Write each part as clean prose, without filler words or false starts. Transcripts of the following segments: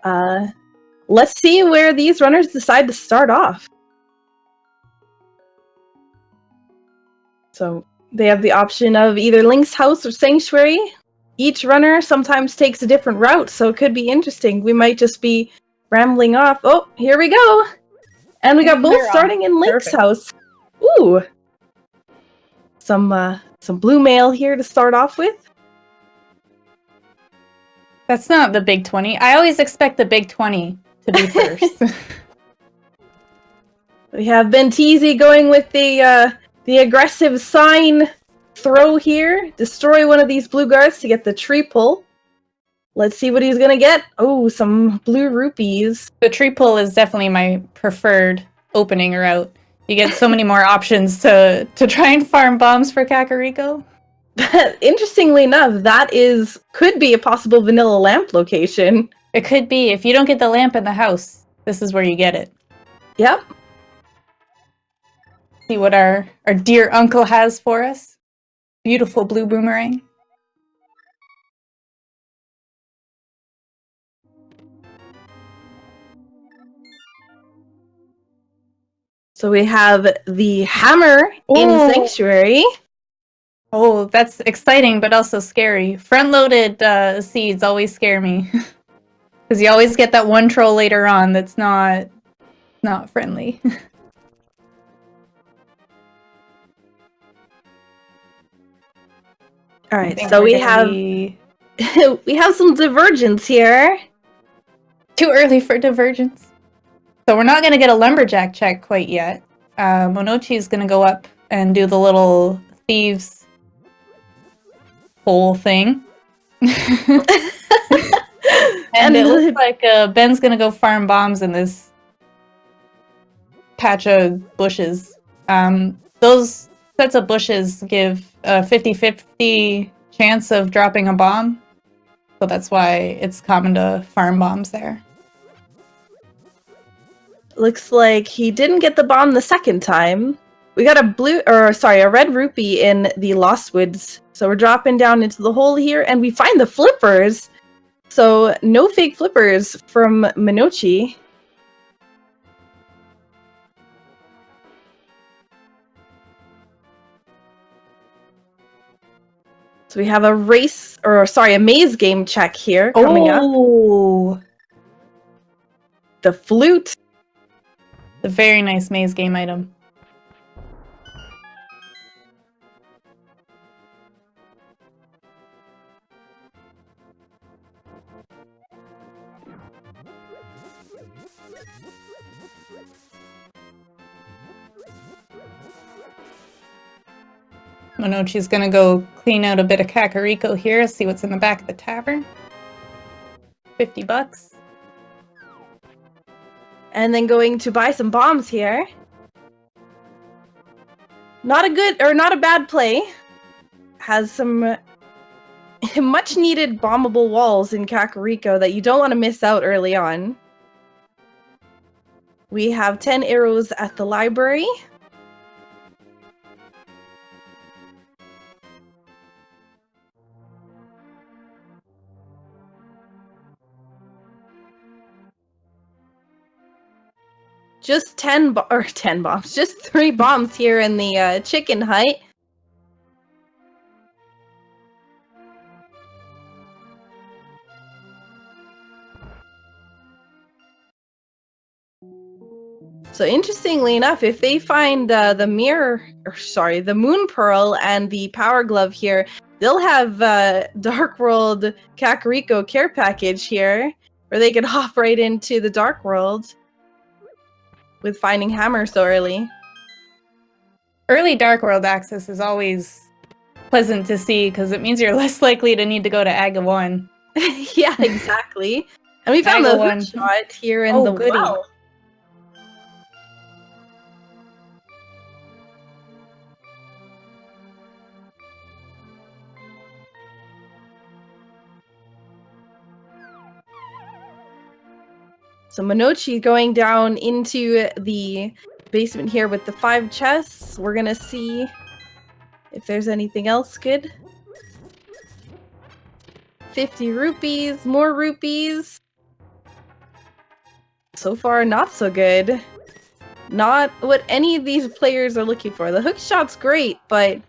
Let's see where these runners decide to start off. So they have the option of either Link's house or Sanctuary. Each runner sometimes takes a different route, so it could be interesting. We might just be rambling off. Oh, here we go! And we got both starting in Link's house. Ooh! Some blue mail here to start off with. That's not the big 20. I always expect the big 20 to be first. We have Benteezy going with the aggressive sign throw here. Destroy one of these blue guards to get the tree pull. Let's see what he's gonna get. Oh, some blue rupees. The tree pull is definitely my preferred opening route. You get so many more options to try and farm bombs for Kakariko. Interestingly enough, that could be a possible vanilla lamp location. It could be. If you don't get the lamp in the house, this is where you get it. Yep. See what our dear uncle has for us. Beautiful blue boomerang. So we have the hammer in Sanctuary. Oh, that's exciting, but also scary. Front-loaded seeds always scare me. Because you always get that one troll later on that's not friendly. Alright, so we have we have some divergence here. Too early for divergence. So we're not going to get a lumberjack check quite yet. Monochi is going to go up and do the little thieves hole thing. And it looks like Ben's going to go farm bombs in this patch of bushes. Those sets of bushes give a 50-50 chance of dropping a bomb. So that's why it's common to farm bombs there. Looks like he didn't get the bomb the second time. We got a red rupee in the Lost Woods. So we're dropping down into the hole here, and we find the flippers. So no fake flippers from Monochi. So we have a maze game check here coming up. The flute. A very nice maze game item. Monochi's gonna go clean out a bit of Kakariko here, see what's in the back of the tavern. $50. And then going to buy some bombs here. Not a bad play. Has some much needed bombable walls in Kakariko that you don't want to miss out early on. We have 10 arrows at the library. Just 10 bombs. Just 3 bombs here in the chicken hut. So interestingly enough, if they find the Moon Pearl and the Power Glove here, they'll have Dark World Kakariko care package here, where they could hop right into the Dark World with finding Hammer so early. Early Dark World access is always pleasant to see, because it means you're less likely to need to go to Aga 1. Yeah, exactly. And we found the hook shot here in the well. So Monochi going down into the basement here with the 5 chests. We're gonna see if there's anything else good. 50 rupees, more rupees. So far, not so good. Not what any of these players are looking for. The hook shot's great, but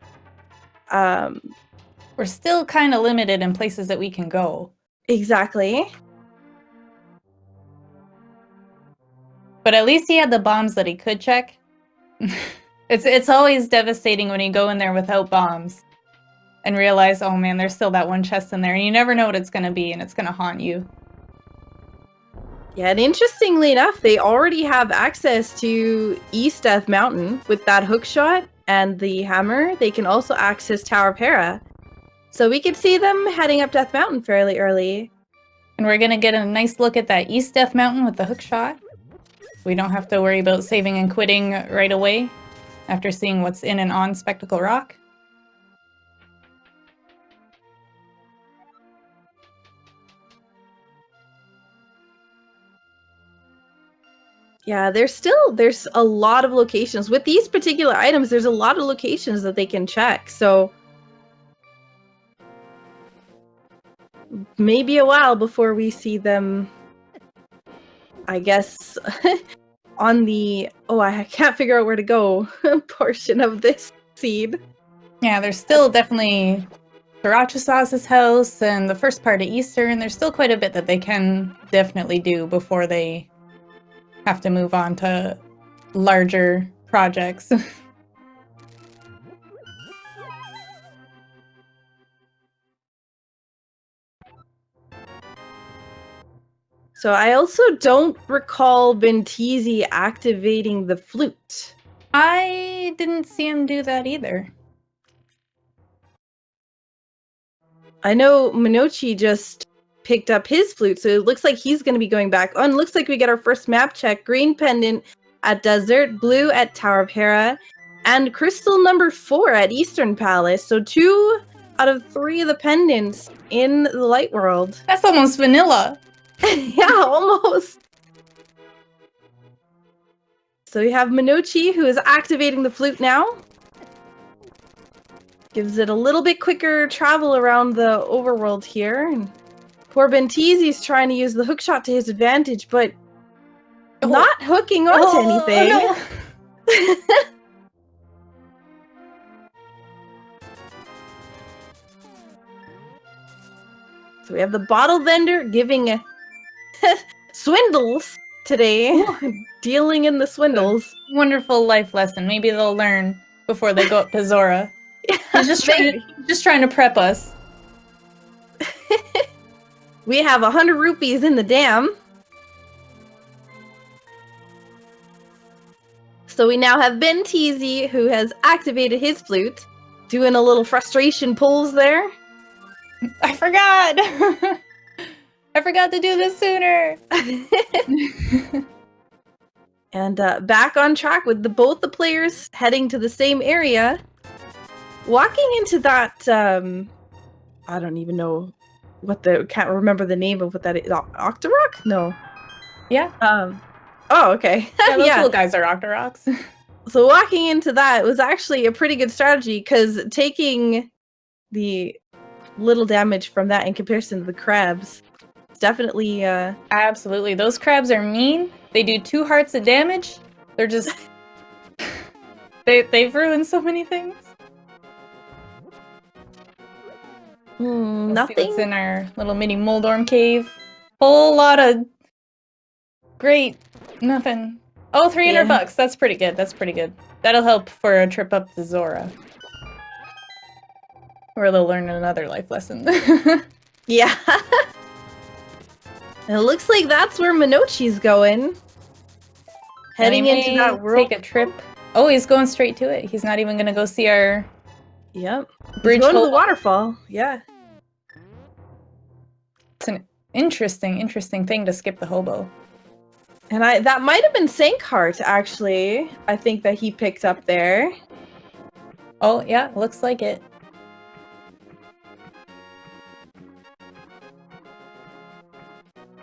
we're still kind of limited in places that we can go. Exactly. But at least he had the bombs that he could check. It's always devastating when you go in there without bombs and realize, oh man, there's still that one chest in there, and you never know what it's going to be, and it's going to haunt you. Yeah, and interestingly enough, they already have access to East Death Mountain with that hook shot and the hammer. They can also access Tower of Hera. So we could see them heading up Death Mountain fairly early. And we're going to get a nice look at that East Death Mountain with the hook shot. We don't have to worry about saving and quitting right away after seeing what's in and on Spectacle Rock. Yeah, there's a lot of locations. With these particular items, there's a lot of locations that they can check. So maybe a while before we see them, I guess, on the, oh, I can't figure out where to go portion of this seed. Yeah, there's still definitely Sriracha house and the first part of Eastern. There's still quite a bit that they can definitely do before they have to move on to larger projects. So I also don't recall Benteezy activating the flute. I didn't see him do that either. I know Monoci just picked up his flute, so it looks like he's going to be going back. Oh, and it looks like we get our first map check. Green pendant at Desert, blue at Tower of Hera, and crystal number 4 at Eastern Palace. So 2 out of 3 of the pendants in the Light World. That's almost vanilla. Yeah, almost. So we have Monoci, who is activating the flute now. Gives it a little bit quicker travel around the overworld here. And poor Benteezy's trying to use the hookshot to his advantage, but not hooking onto anything. No. So we have the bottle vendor giving swindles today. Dealing in the swindles. Wonderful life lesson. Maybe they'll learn before they go up to Zora. He's just trying to prep us. We have 100 rupees in the dam. So we now have Benteezy, who has activated his flute, doing a little frustration pulls there. I forgot! I forgot to do this sooner! And back on track with both the players heading to the same area. Walking into that, I don't even know can't remember the name of what that is. Octorok? No. Yeah. Oh, okay. Yeah, those little guys are Octoroks. So walking into that was actually a pretty good strategy, because taking the little damage from that in comparison to the crabs, it's definitely... Absolutely. Those crabs are mean. They do 2 hearts of damage. They're just... They've ruined so many things. Nothing? See what's in our little mini Moldorm cave. Whole lot of... Great. Nothing. Oh, 300 bucks. That's pretty good. That's pretty good. That'll help for a trip up to Zora. Or they'll learn another life lesson. Yeah. It looks like that's where Monoci's going. Heading into that world. Take a trip. Oh, he's going straight to it. He's not even going to go see our... Yep. Bridge going to the waterfall. Yeah. It's an interesting thing to skip the hobo. And that might have been Sankheart, actually. I think that he picked up there. Oh, yeah. Looks like it.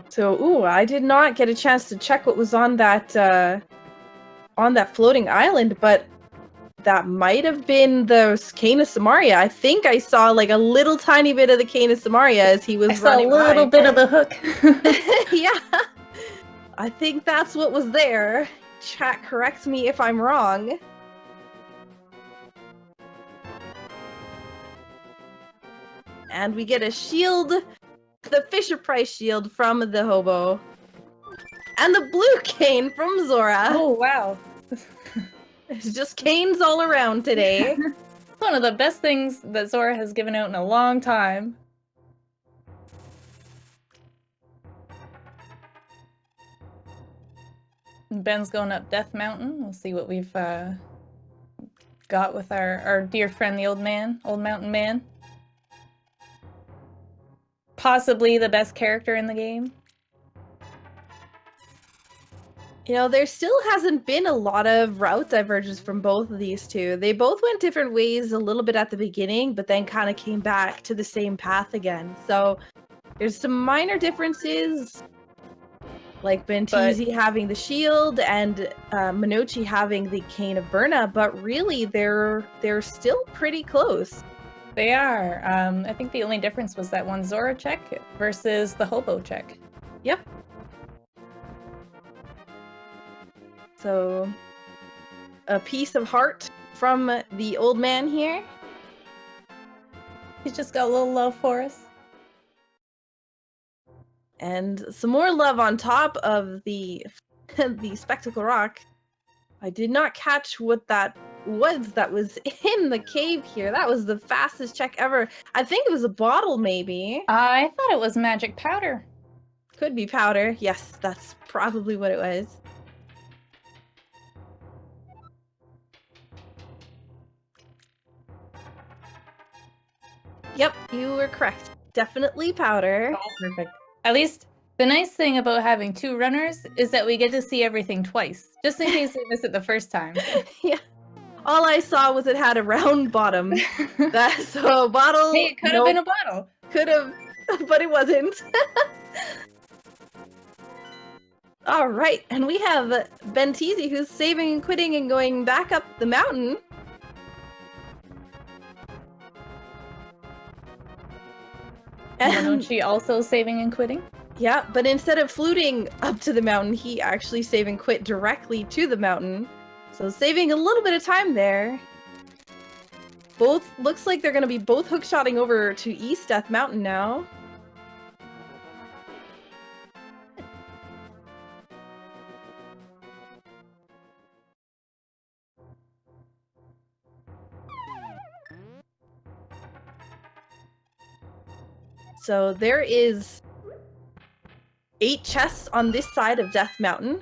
So, ooh, I did not get a chance to check what was on that floating island, but that might have been the Cane of Samaria. I think I saw like a little tiny bit of the Cane of Samaria as he was running by. I saw a little bit of the hook. Yeah. I think that's what was there. Chat, correct me if I'm wrong. And we get a shield, the Fisher-Price shield from the hobo. And the blue cane from Zora. Oh, wow. It's just canes all around today. It's one of the best things that Zora has given out in a long time. Ben's going up Death Mountain. We'll see what we've got with our dear friend, the old mountain man. Possibly the best character in the game. You know, there still hasn't been a lot of route divergence from both of these two. They both went different ways a little bit at the beginning, but then kind of came back to the same path again. So there's some minor differences, like Benteezy having the shield and Monoci having the Cane of Burna, but really they're still pretty close. They are. I think the only difference was that one Zora check versus the hobo check. Yep. So, a piece of heart from the old man here. He's just got a little love for us. And some more love on top of the the spectacle rock. I did not catch what that was in the cave here. That was the fastest check ever. I think it was a bottle, maybe. I thought it was magic powder. Could be powder. Yes, that's probably what it was. Yep, you were correct. Definitely powder. Oh, perfect. At least the nice thing about having two runners is that we get to see everything twice, just in case we miss it the first time. Yeah. All I saw was it had a round bottom. So a bottle. Hey, it could have been a bottle. Could have, but it wasn't. All right, and we have Benteezy who's saving and quitting and going back up the mountain. And she also saving and quitting? Yeah, but instead of fluting up to the mountain, he actually save and quit directly to the mountain. So saving a little bit of time there. Both looks like they're going to be both hookshotting over to East Death Mountain now. So there is 8 chests on this side of Death Mountain.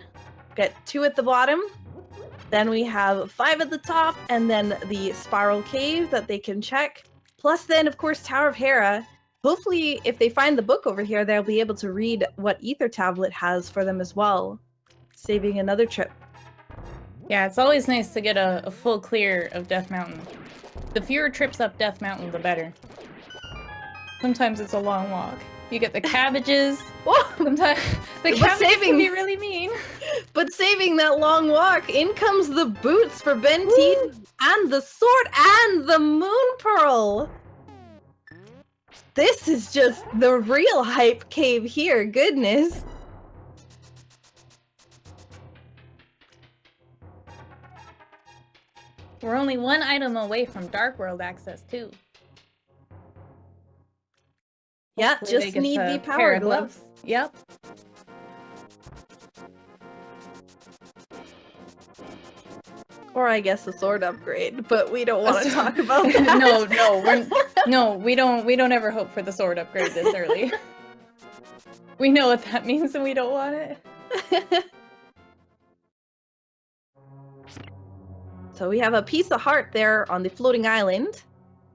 Get 2 at the bottom. Then we have 5 at the top, and then the spiral cave that they can check. Plus then, of course, Tower of Hera. Hopefully, if they find the book over here, they'll be able to read what Ether Tablet has for them as well. Saving another trip. Yeah, it's always nice to get a full clear of Death Mountain. The fewer trips up Death Mountain, the better. Sometimes it's a long walk. You get the cabbages. Sometimes the cabbages can be really mean. But saving that long walk, in comes the boots for Benteezy and the sword and the moon pearl. This is just the real hype cave here. Goodness. We're only 1 item away from Dark World access too. Yeah, just need the power gloves. Yep. Or I guess the sword upgrade, but we don't want to talk about that. we don't ever hope for the sword upgrade this early. We know what that means and we don't want it. So we have a piece of heart there on the floating island.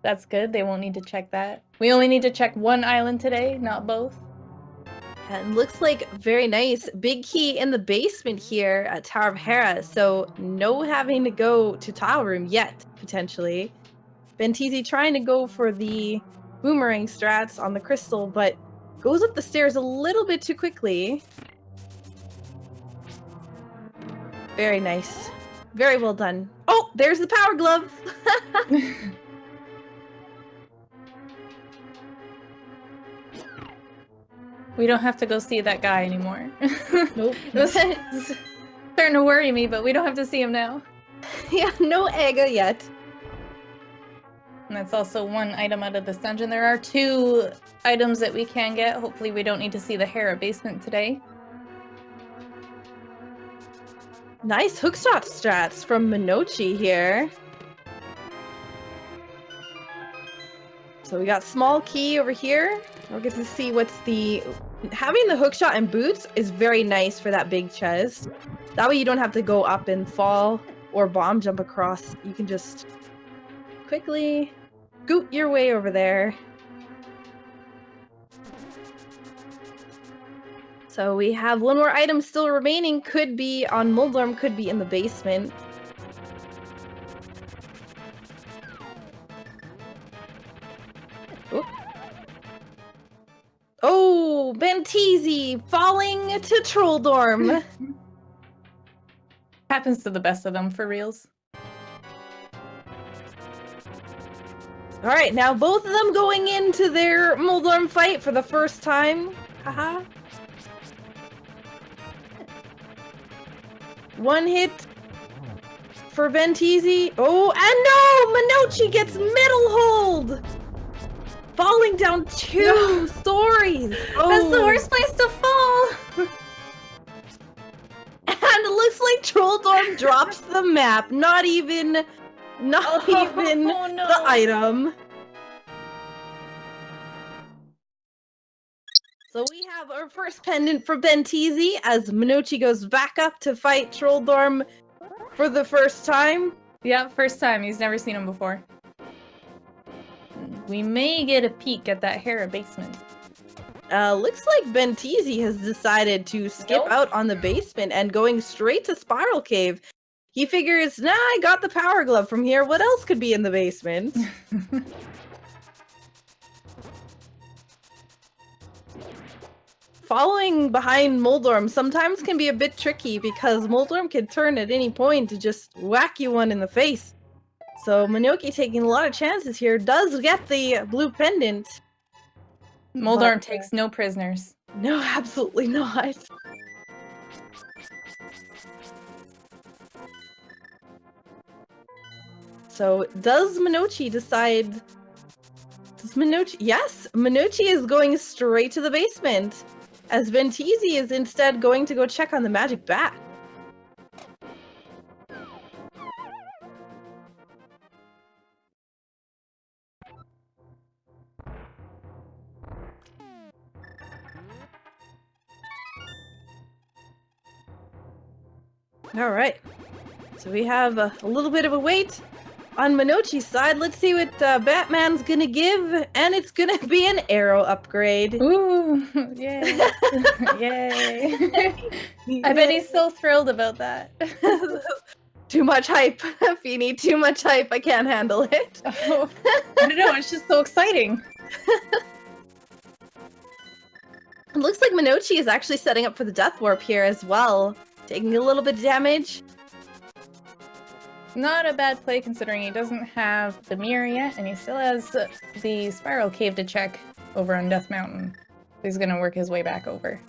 That's good. They won't need to check that. We only need to check 1 island today, not both. And looks like very nice. Big key in the basement here at Tower of Hera. So no having to go to tile room yet, potentially. Benteezy trying to go for the boomerang strats on the crystal, but goes up the stairs a little bit too quickly. Very nice. Very well done. Oh, there's the power glove. We don't have to go see that guy anymore. Nope. It's starting to worry me, but we don't have to see him now. Yeah, no Aga yet. And that's also one item out of this dungeon. There are 2 items that we can get. Hopefully we don't need to see the Hera basement today. Nice hookshot strats from Monoci here. So we got small key over here. We'll get to see what's the... Having the hookshot and boots is very nice for that big chest. That way you don't have to go up and fall or bomb jump across. You can just quickly scoot your way over there. So we have one more item still remaining. Could be on Muldorm, could be in the basement. Oop. Oh, Benteezy falling to Trolldorm. Happens to the best of them, for reals. Alright, now both of them going into their Muldorm fight for the first time. Haha. One hit for Benteezy. Oh, and no! Monoci gets middle hold! Falling down 2 stories! Oh. That's the worst place to fall! And it looks like Trolldorm drops the map. Not even the item. So we have our first pendant for Benteezy as Monoci goes back up to fight Trolldorm for the first time. Yeah, first time. He's never seen him before. We may get a peek at that Hera basement. Looks like Benteezy has decided to skip out on the basement and going straight to Spiral Cave. He figures, nah, I got the power glove from here. What else could be in the basement? Following behind Muldorm sometimes can be a bit tricky because Muldorm can turn at any point to just whack you one in the face. So Monoci taking a lot of chances here, does get the blue pendant. Muldorm takes no prisoners. No, absolutely not. So does Monoci decide... Yes, Monoci is going straight to the basement, as Benteezy is instead going to go check on the magic bat. Alright, so we have a little bit of a wait on Monoci's side. Let's see what Batman's gonna give, and it's gonna be an arrow upgrade. Ooh, yay. Yay. I bet he's so thrilled about that. Too much hype. If you need too much hype, I can't handle it. Oh, I don't know, it's just so exciting. It looks like Monoci is actually setting up for the Death Warp here as well. Taking a little bit of damage. Not a bad play considering he doesn't have the mirror yet, and he still has the Spiral Cave to check over on Death Mountain. He's gonna work his way back over.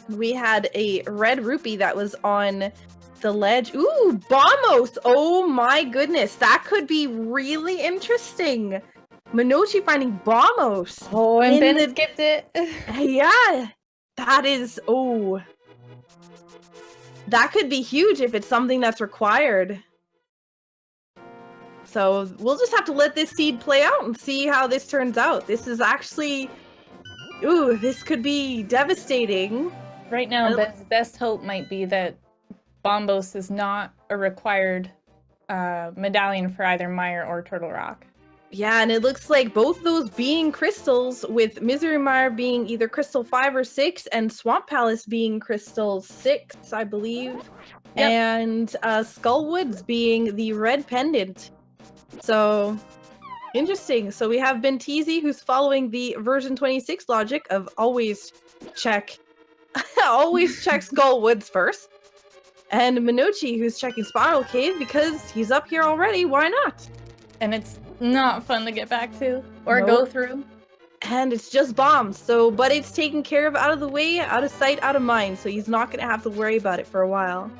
We had a red rupee that was on the ledge. Ooh, Bombos! Oh my goodness, that could be really interesting. Monoci finding Bombos. Oh, and Ben skipped it. Yeah, that is, oh. That could be huge if it's something that's required. So we'll just have to let this seed play out and see how this turns out. This is actually, ooh, this could be devastating. Right now, Ben's best hope might be that Bombos is not a required medallion for either Mire or Turtle Rock. Yeah, and it looks like both those being crystals, with Misery Mire being either crystal 5 or 6, and Swamp Palace being crystal 6, I believe. Yep. And Skull Woods being the red pendant. So, interesting. So we have Benteezy, who's following the version 26 logic of always check Skull Woods first. And Monoci, who's checking Spiral Cave because he's up here already, why not? And it's not fun to get back to or go through. And it's just bombs, so, but it's taken care of out of the way, out of sight, out of mind, so he's not gonna have to worry about it for a while.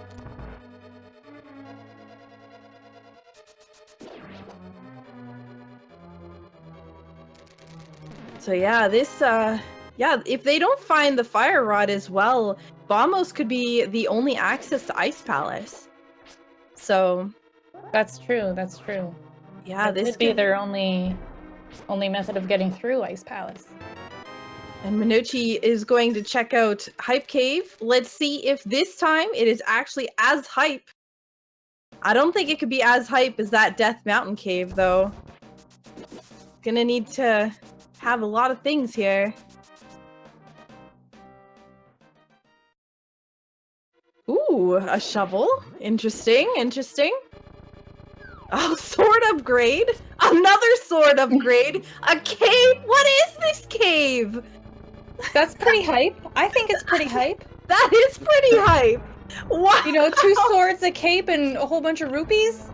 So yeah, this, yeah, if they don't find the fire rod as well, Bombos could be the only access to Ice Palace. So... That's true, that's true. Yeah, this could be their only method of getting through Ice Palace. And Monoci is going to check out Hype Cave. Let's see if this time it is actually as hype. I don't think it could be as hype as that Death Mountain Cave, though. Gonna need to have a lot of things here. Ooh, a shovel. Interesting, interesting. Oh, sword upgrade! Another sword upgrade! A cave? What is this cave? That's pretty hype. I think it's pretty hype. That is pretty hype! What? You know, 2 swords, a cape, and a whole bunch of rupees?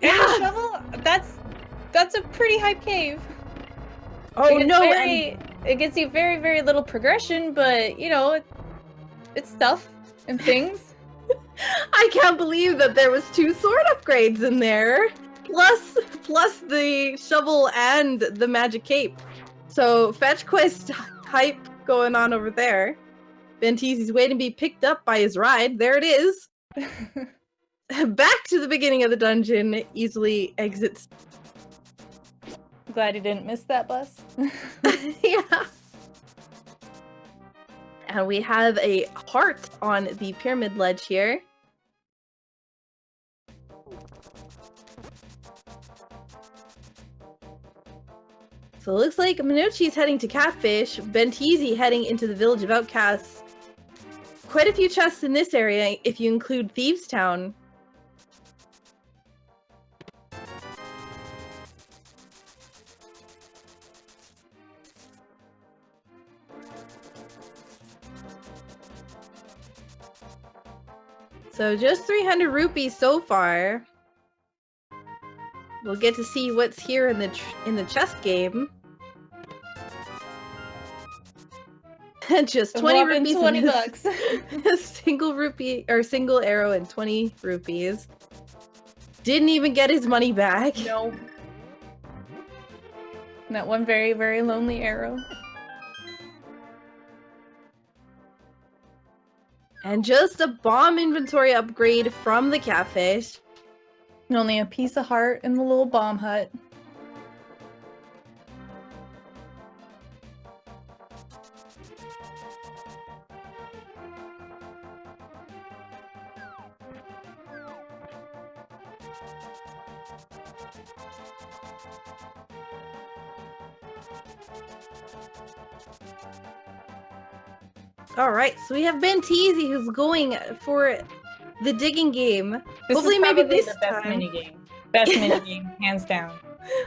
And a shovel? That's a pretty hype cave. Oh no, it gives you very, very little progression, but, you know, it's stuff and things. I can't believe that there was 2 sword upgrades in there, plus the shovel and the magic cape. So fetch quest hype going on over there. Benteezy's waiting to be picked up by his ride. There it is. Back to the beginning of the dungeon. Easily exits. Glad you didn't miss that bus. Yeah. And we have a heart on the pyramid ledge here. So it looks like Monoci's heading to Catfish, Benteezy heading into the Village of Outcasts. Quite a few chests in this area if you include Thieves Town. So just 300 rupees so far. We'll get to see what's here in the chest game. Just 20 rupees. 20 bucks. A single rupee or single arrow and 20 rupees. Didn't even get his money back. No. That one very, very lonely arrow. And just a bomb inventory upgrade from the Catfish. And only a piece of heart in the little bomb hut. Alright, so we have Benteezy who's going for the digging game. This Hopefully is maybe this the best time. minigame. Best minigame, hands down.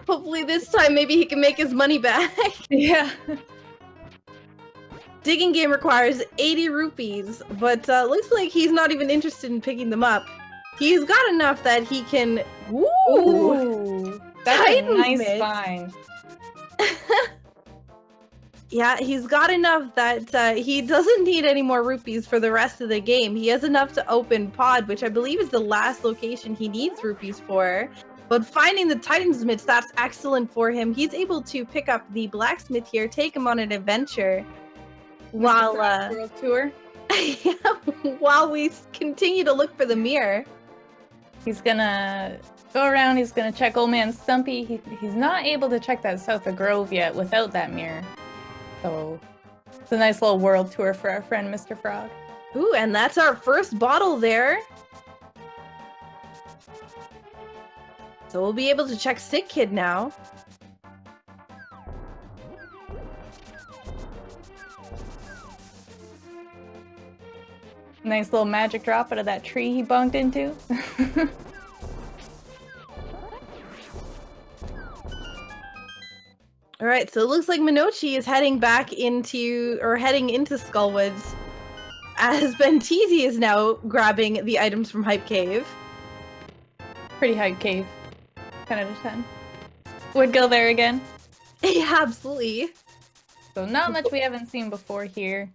Hopefully this time maybe he can make his money back. Yeah. Digging game requires 80 rupees, but looks like he's not even interested in picking them up. He's got enough that he can... Ooh! That's Titan's a nice mitts. find. Yeah, he's got enough that he doesn't need any more rupees for the rest of the game. He has enough to open Pod, which I believe is the last location he needs rupees for. But finding the Titan's mitts, that's excellent for him. He's able to pick up the blacksmith here, take him on an adventure. While World Tour. yeah, while we continue to look for the mirror. He's gonna go around, he's gonna check Old Man Stumpy. He's not able to check that South of Grove yet without that mirror. So it's a nice little world tour for our friend Mr. Frog. Ooh, and that's our first bottle there. So we'll be able to check Sick Kid now. Nice little magic drop out of that tree he bunked into. All right, so it looks like Monoci is heading into Skullwoods, as Benteezy is now grabbing the items from Hype Cave. Pretty hype cave. 10 out of 10. Would go there again. Yeah, absolutely. So not much we haven't seen before here.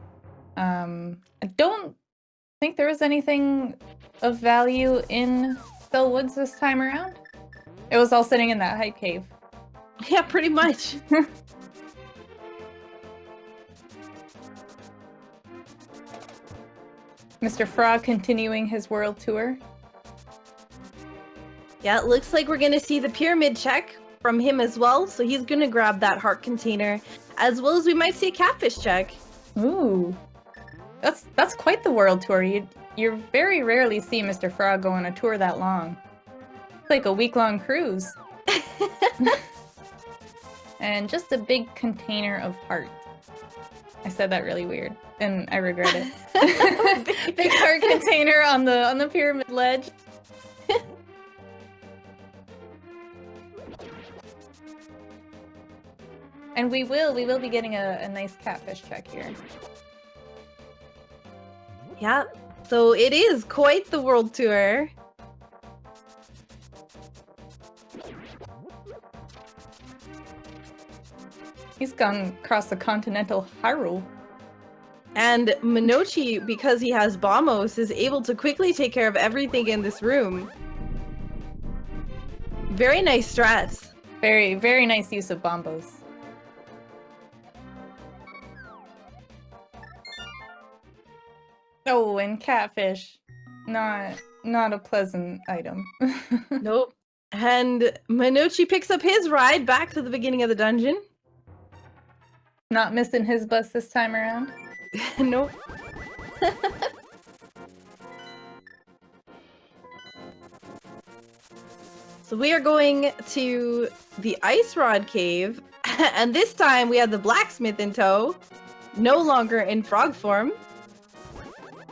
I don't think there was anything of value in Still Woods this time around. It was all sitting in that hype cave. Yeah, pretty much. Mr. Frog continuing his world tour. Yeah, it looks like we're going to see the pyramid check from him as well. So he's going to grab that heart container, as well as we might see a catfish check. Ooh. That's quite the world tour. You very rarely see Mr. Frog go on a tour that long. It's like a week-long cruise. And just a big container of heart. I said that really weird, and I regret it. Big heart container on the pyramid ledge. And we will be getting a nice catfish check here. Yeah, so it is quite the world tour. He's gone across the continental Hyrule. And Monoci, because he has Bombos, is able to quickly take care of everything in this room. Very nice strats. Very, very nice use of Bombos. Oh, and catfish. Not a pleasant item. Nope. And Monoci picks up his ride back to the beginning of the dungeon. Not missing his bus this time around. Nope. So we are going to the Ice Rod Cave, and this time we have the blacksmith in tow, no longer in frog form.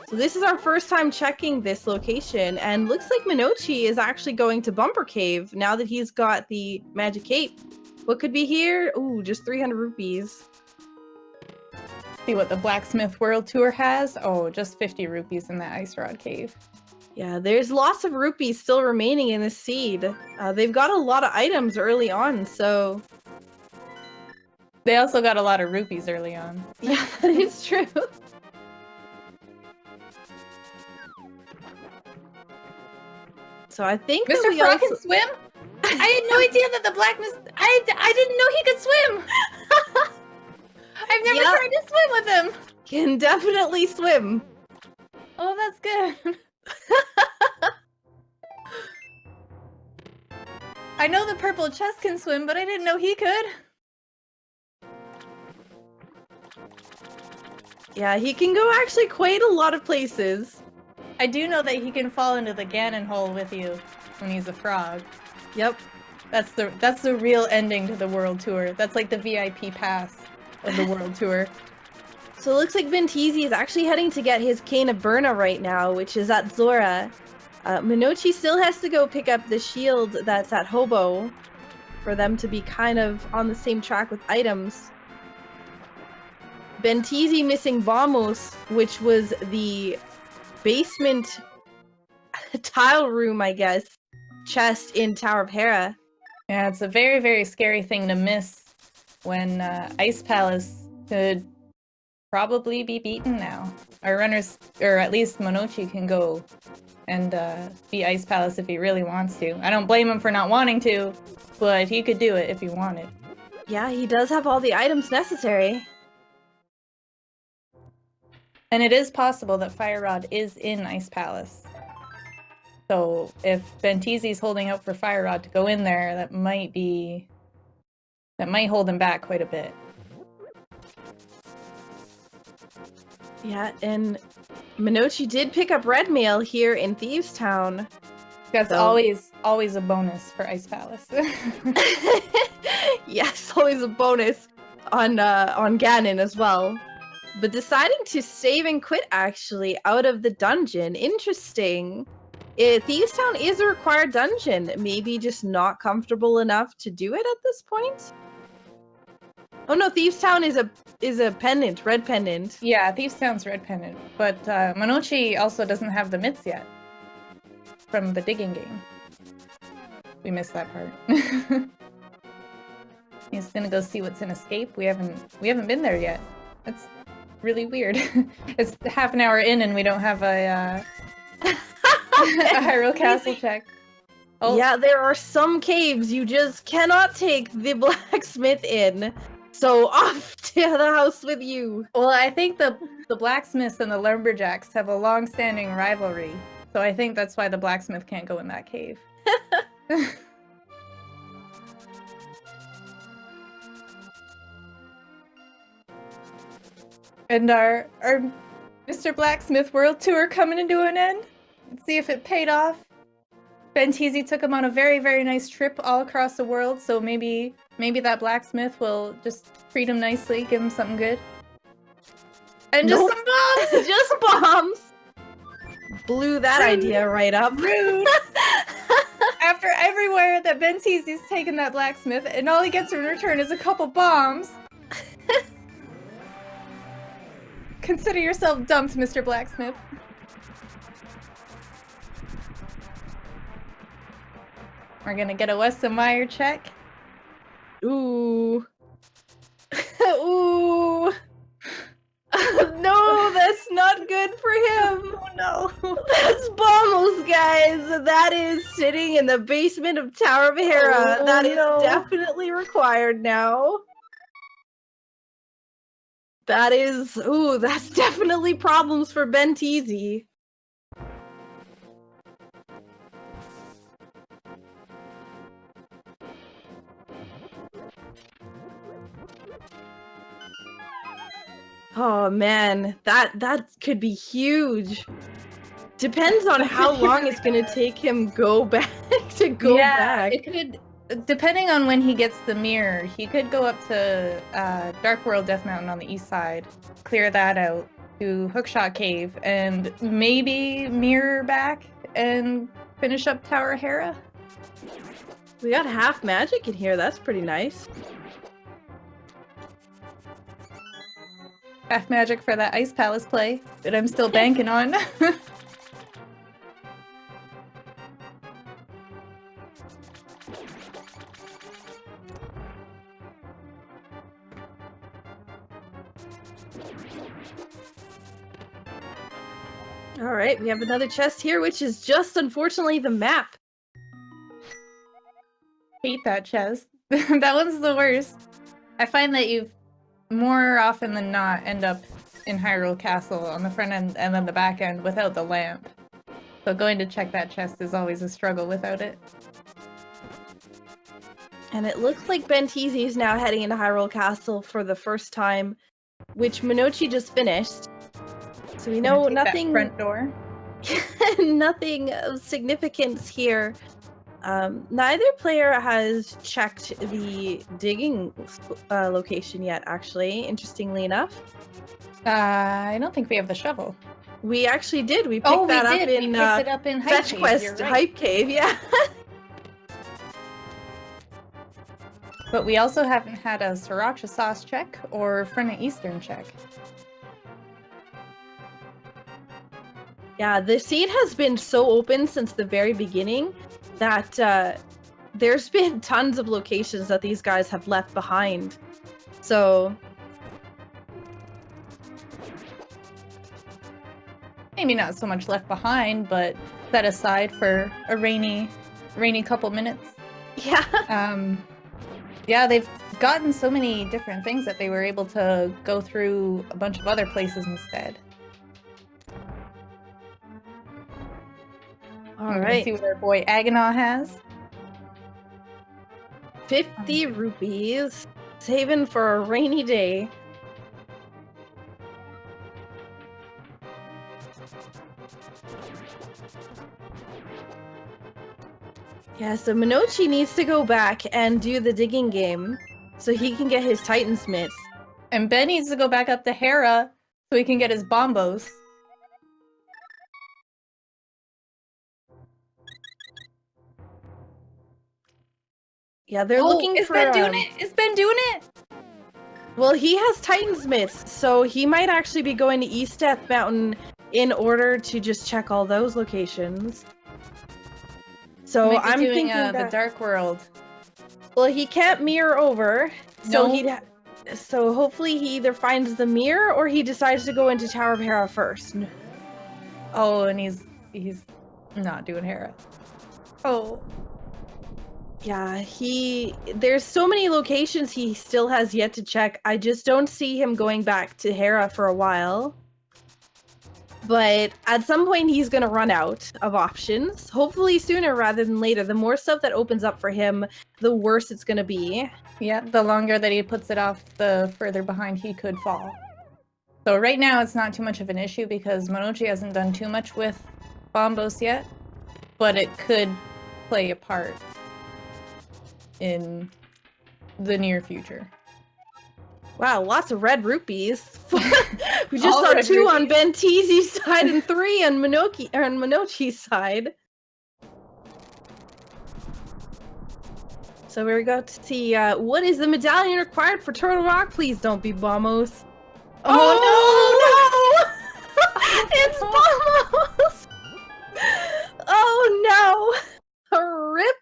So this is our first time checking this location, and looks like Monoci is actually going to Bumper Cave now that he's got the magic cape. What could be here? Ooh, just 300 rupees. See what the Blacksmith World Tour has? Oh, just 50 rupees in that Ice Rod Cave. Yeah, there's lots of rupees still remaining in this seed. They've got a lot of items early on, so... They also got a lot of rupees early on. Yeah, that is true. So I think Mr. Frog can swim? I had no idea that the blacksmith... I didn't know he could swim! I've never tried to swim with him! Can definitely swim. Oh, that's good. I know the purple chest can swim, but I didn't know he could. Yeah, he can go actually quite a lot of places. I do know that he can fall into the Ganon hole with you when he's a frog. Yep. That's the real ending to the world tour. That's like the VIP pass of the world tour. So it looks like Benteezy is actually heading to get his Cane of Burna right now, which is at Zora. Monoci still has to go pick up the shield that's at Hobo for them to be kind of on the same track with items. Benteezy missing Vamos, which was the basement tile room, I guess, chest in Tower of Hera. Yeah, it's a very, very scary thing to miss when Ice Palace could probably be beaten now. Our runners, or at least Monoci, can go and beat Ice Palace if he really wants to. I don't blame him for not wanting to, but he could do it if he wanted. Yeah, he does have all the items necessary. And it is possible that Fire Rod is in Ice Palace. So if Benteezy's holding out for Fire Rod to go in there, that might hold him back quite a bit. Yeah, and Monoci did pick up red mail here in Thieves Town. That's always a bonus for Ice Palace. Yes, always a bonus on Ganon as well. But deciding to save and quit actually out of the dungeon. Interesting. Thieves Town is a required dungeon. Maybe just not comfortable enough to do it at this point? Oh no, Thieves Town is a pendant, red pendant. Yeah, Thieves Town's red pendant. But Monoci also doesn't have the myths yet. From the digging game. We missed that part. He's gonna go see what's in Escape. We haven't been there yet. That's really weird. It's half an hour in and we don't have a Hyrule Castle check. Oh. Yeah, there are some caves you just cannot take the blacksmith in. So off to the house with you. Well, I think the blacksmiths and the lumberjacks have a long-standing rivalry. So I think that's why the blacksmith can't go in that cave. And our Mr. Blacksmith World Tour coming to an end. Let's see if it paid off. Benteezy took him on a very, very nice trip all across the world, so maybe that blacksmith will just treat him nicely, give him something good. And just some bombs! Just bombs! Blew that idea right up. Rude! After everywhere that Benteezy's taken that blacksmith, and all he gets in return is a couple bombs. Consider yourself dumped, Mr. Blacksmith. We're gonna get a Weston Meyer check. Ooh. Ooh. No, that's not good for him. Oh no. That's Bommels, guys. That is sitting in the basement of Tower of Hera. Oh, that is no. definitely required now. That is, ooh, that's definitely problems for Benteezy. Oh man, that could be huge. Depends on how long it's gonna take him go back to go back. It could, depending on when he gets the mirror, he could go up to Dark World Death Mountain on the east side, clear that out, to Hookshot Cave, and maybe mirror back and finish up Tower of Hera. We got half magic in here, that's pretty nice. Half magic for that Ice Palace play that I'm still banking on. Alright, we have another chest here, which is just, unfortunately, the map. Hate that chest. That one's the worst. I find that you've more often than not end up in Hyrule Castle on the front end and then the back end without the lamp. So going to check that chest is always a struggle without it. And it looks like Benteezy is now heading into Hyrule Castle for the first time, which Monoci just finished. So we know nothing. That front door. Nothing of significance here. Neither player has checked the digging location yet, actually, interestingly enough. I don't think we have the shovel. We actually did. We picked that up in, we picked it up in Hype Fetch Cave. Quest Right. Hype Cave, yeah. But we also haven't had a Sriracha sauce check or Front of Eastern check. Yeah, the seed has been so open since the very beginning that there's been tons of locations that these guys have left behind. So Maybe not so much left behind, but set aside for a rainy couple minutes. yeah. Yeah, they've gotten so many different things that they were able to go through a bunch of other places instead. All right. See what our boy Aganaw has. 50 rupees. Saving for a rainy day. Yeah, so Monoci needs to go back and do the digging game so he can get his Titan Smiths. And Ben needs to go back up to Hera so he can get his bombos. Yeah, they're looking is for... Ben doing it? Is Ben doing it? Well, he has Titan Smiths, so he might actually be going to East Death Mountain in order to just check all those locations. So I'm doing, thinking that... the Dark World Well, he can't mirror over, so No. so hopefully he either finds the mirror or he decides to go into Tower of Hera first. Oh, and he's not doing Hera. Oh. Yeah, there's so many locations he still has yet to check. I just don't see him going back to Hera for a while. But at some point he's going to run out of options. Hopefully sooner rather than later. The more stuff that opens up for him, the worse it's going to be. Yeah, the longer that he puts it off, the further behind he could fall. So right now it's not too much of an issue because Monoci hasn't done too much with Bombos yet, but it could play a part in the near future. Wow, lots of red rupees. We just All saw red 2 on rupees. Benteezy's side and 3 on Monoci's side. So we got to see what is the medallion required for Turtle Rock? Please don't be Bombos. Oh, no! It's Bombos! Oh no! A rip!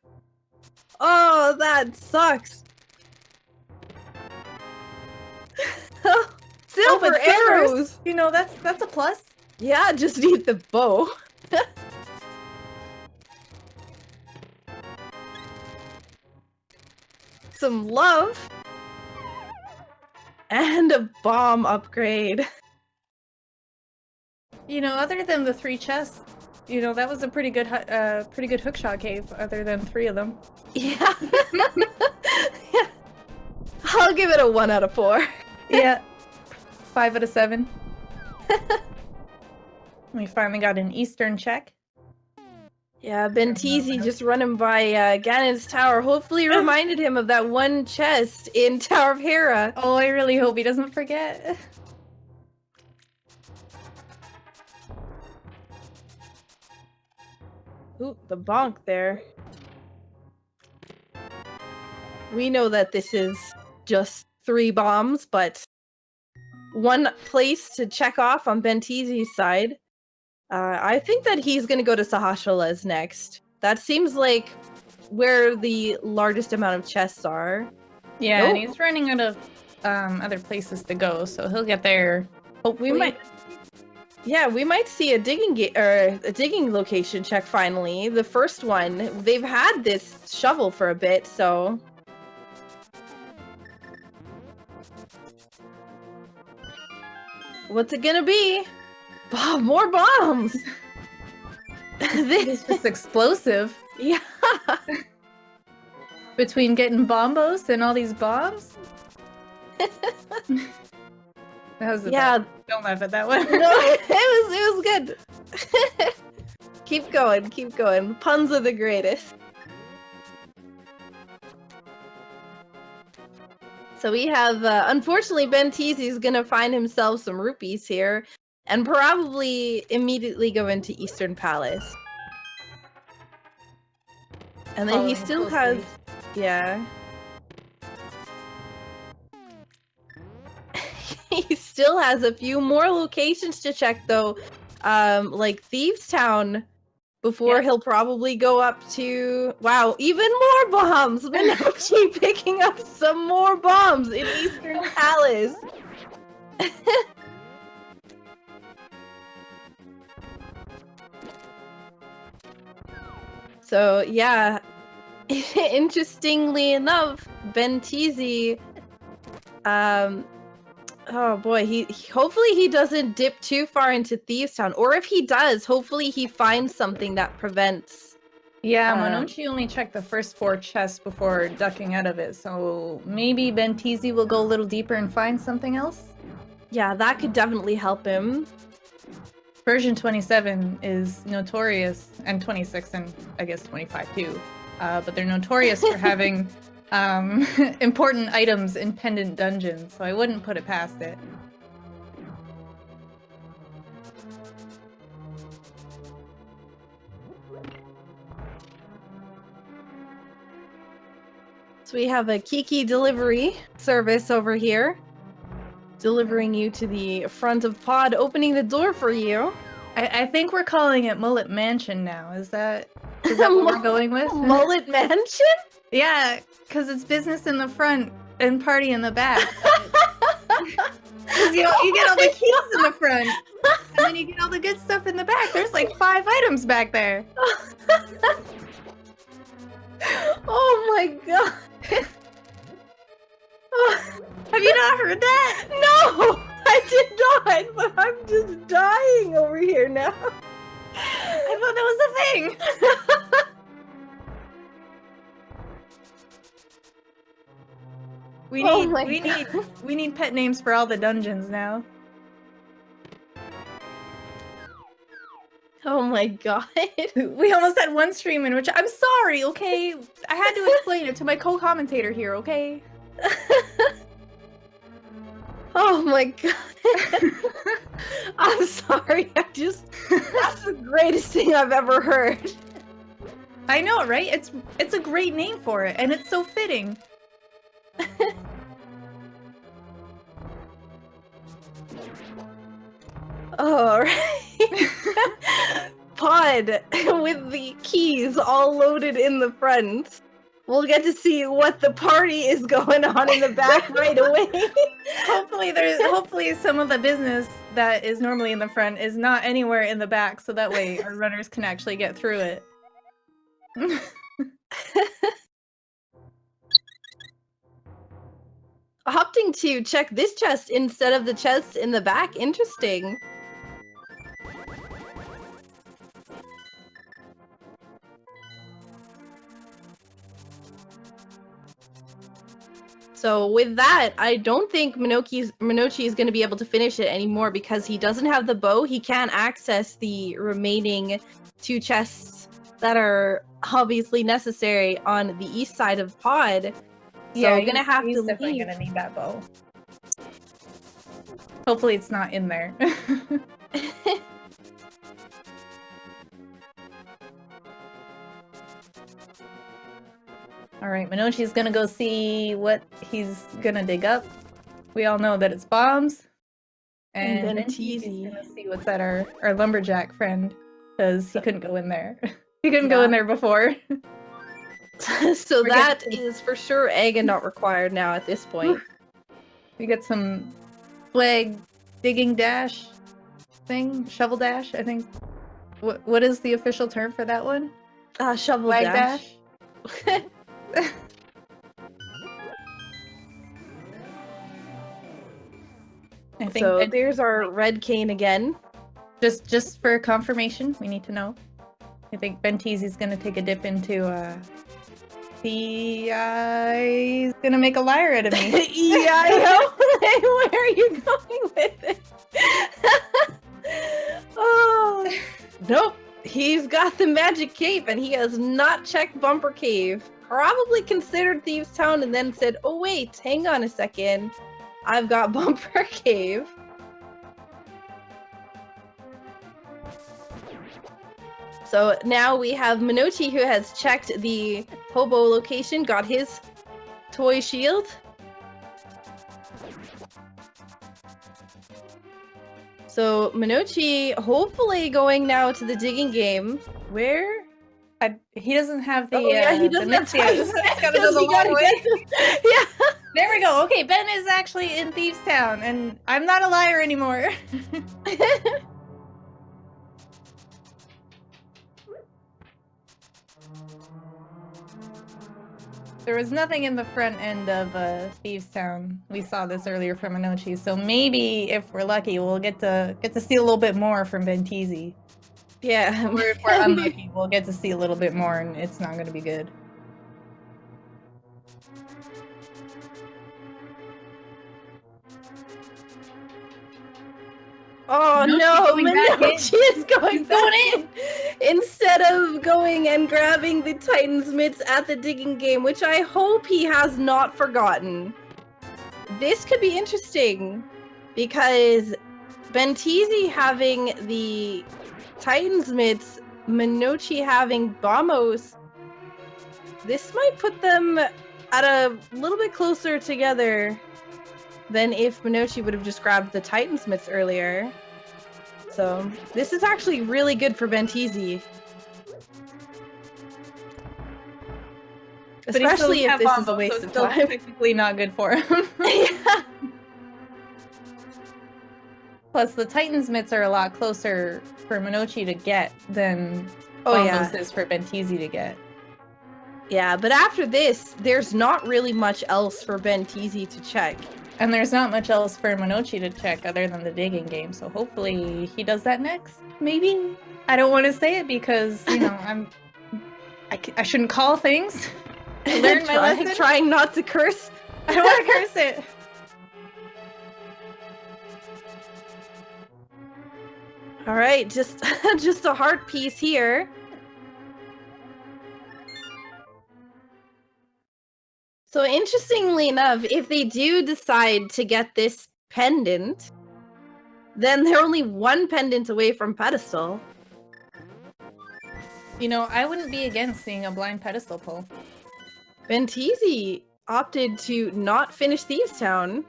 Oh, that sucks. Silver but arrows! You know, that's a plus. Yeah, just need the bow. Some love. And a bomb upgrade. You know, other than the 3 chests, you know, that was a pretty good hookshot cave, other than 3 of them. Yeah. Yeah. I'll give it a 1 out of 4. Yeah. 5 out of 7. We finally got an Eastern check. Yeah, Benteezy just running by Ganon's tower hopefully reminded him of that one chest in Tower of Hera. Oh, I really hope he doesn't forget. Ooh, the bonk there. We know that this is just 3 bombs, but 1 place to check off on Benteezy's side. I think that he's gonna go to Sahasrah's next. That seems like where the largest amount of chests are. Yeah, Nope. and he's running out of other places to go, so he'll get there. Hopefully. We might see a digging location check finally. The first one. They've had this shovel for a bit, so what's it gonna be? More bombs! It's just explosive. Yeah. Between getting bombos and all these bombs. That was Yeah. Don't laugh at that one. No, it was good. Keep going. Puns are the greatest. So we have, unfortunately, Benteezy's gonna find himself some rupees here, and probably immediately go into Eastern Palace. And then he still has, yeah. He still has a few more locations to check, though, like Thieves Town, before he'll probably go up to... Wow, even more bombs! Monoci picking up some more bombs in Eastern Palace! So, yeah. Interestingly enough, Benteezy... Oh boy, hopefully he doesn't dip too far into Thieves Town, or if he does, hopefully he finds something that prevents. Yeah, Monoci only checked the first 4 chests before ducking out of it, so maybe Benteezy will go a little deeper and find something else? Yeah, that could definitely help him. Version 27 is notorious, and 26 and I guess 25 too, but they're notorious for having important items in pendant dungeons, so I wouldn't put it past it. So we have a Kiki delivery service over here, delivering you to the front of Pod, opening the door for you. I think we're calling it Mullet Mansion now. Is that Is that what we're going with? Mullet Mansion? Yeah, because it's business in the front and party in the back. Because you get all the keys in the front, and then you get all the good stuff in the back. There's like 5 items back there. Oh my god. Have you not heard that? No, I did not, but I'm just dying over here now. I thought that was the thing. We need pet names for all the dungeons now. Oh my god. We almost had one stream in which I'm sorry, okay? I had to explain it to my co-commentator here, okay? Oh my god. I'm sorry. That's the greatest thing I've ever heard. I know, right? It's a great name for it, and it's so fitting. Alright. Pod with the keys all loaded in the front. We'll get to see what the party is going on in the back right away. Hopefully some of the business that is normally in the front is not anywhere in the back, so that way our runners can actually get through it. Opting to check this chest instead of the chest in the back. Interesting. So with that, I don't think Monoci is going to be able to finish it anymore because he doesn't have the bow. He can't access the remaining 2 chests that are obviously necessary on the east side of Pod. Yeah, so we're gonna have to definitely leave. Gonna need that bow. Hopefully it's not in there. Alright, Monoci's gonna go see what he's gonna dig up. We all know that it's bombs. And Benteezy's gonna see what's at our lumberjack friend, because he couldn't go in there. He couldn't go in there before. So that is for sure egg and not required now at this point. We get some flag digging dash thing, shovel dash, I think. What is the official term for that one? Shovel flag dash. I think so there's our red cane again. Just for confirmation, we need to know. I think Benteezy's gonna take a dip into he's gonna make a liar out of me. EIO? Where are you going with it? Oh nope. He's got the magic cape and he has not checked Bumper Cave. Probably considered Thieves Town and then said, oh wait, hang on a second. I've got Bumper Cave. So now we have Monoci who has checked the hobo location, got his toy shield. So Monoci hopefully going now to the digging game. Where? He doesn't have the. Oh yeah, he doesn't have time. He's gotta go the long way. Yeah. There we go. Okay, Ben is actually in Thieves Town, and I'm not a liar anymore. There was nothing in the front end of Thieves Town. We saw this earlier from Monoci, so maybe if we're lucky, we'll get to see a little bit more from Benteezy. Yeah. Or if we're unlucky, we'll get to see a little bit more, and it's not going to be good. Oh no, Monoci is going in! Instead of going and grabbing the Titan's mitts at the digging game, which I hope he has not forgotten. This could be interesting, because Benteezy having the Titan's mitts, Monoci having Bombos, this might put them at a little bit closer together than if Monoci would have just grabbed the Titan's mitts earlier. So this is actually really good for Benteezy. Especially if this is a so waste it's of still time. technically not good for him. Yeah. Plus, the Titan's mitts are a lot closer for Monochi to get than Oh, yeah. Bombos is for Benteezy to get. Yeah, but after this, there's not really much else for Benteezy to check. And there's not much else for Monochi to check other than the digging game, so hopefully he does that next. Maybe? I don't want to say it because, you know, I shouldn't call things. I learned my lesson. Trying not to curse. I don't want to curse it. All right, just a heart piece here. So interestingly enough, if they do decide to get this pendant, then they're only one pendant away from pedestal. You know, I wouldn't be against seeing a blind pedestal pull. Benteezy opted to not finish Thieves Town.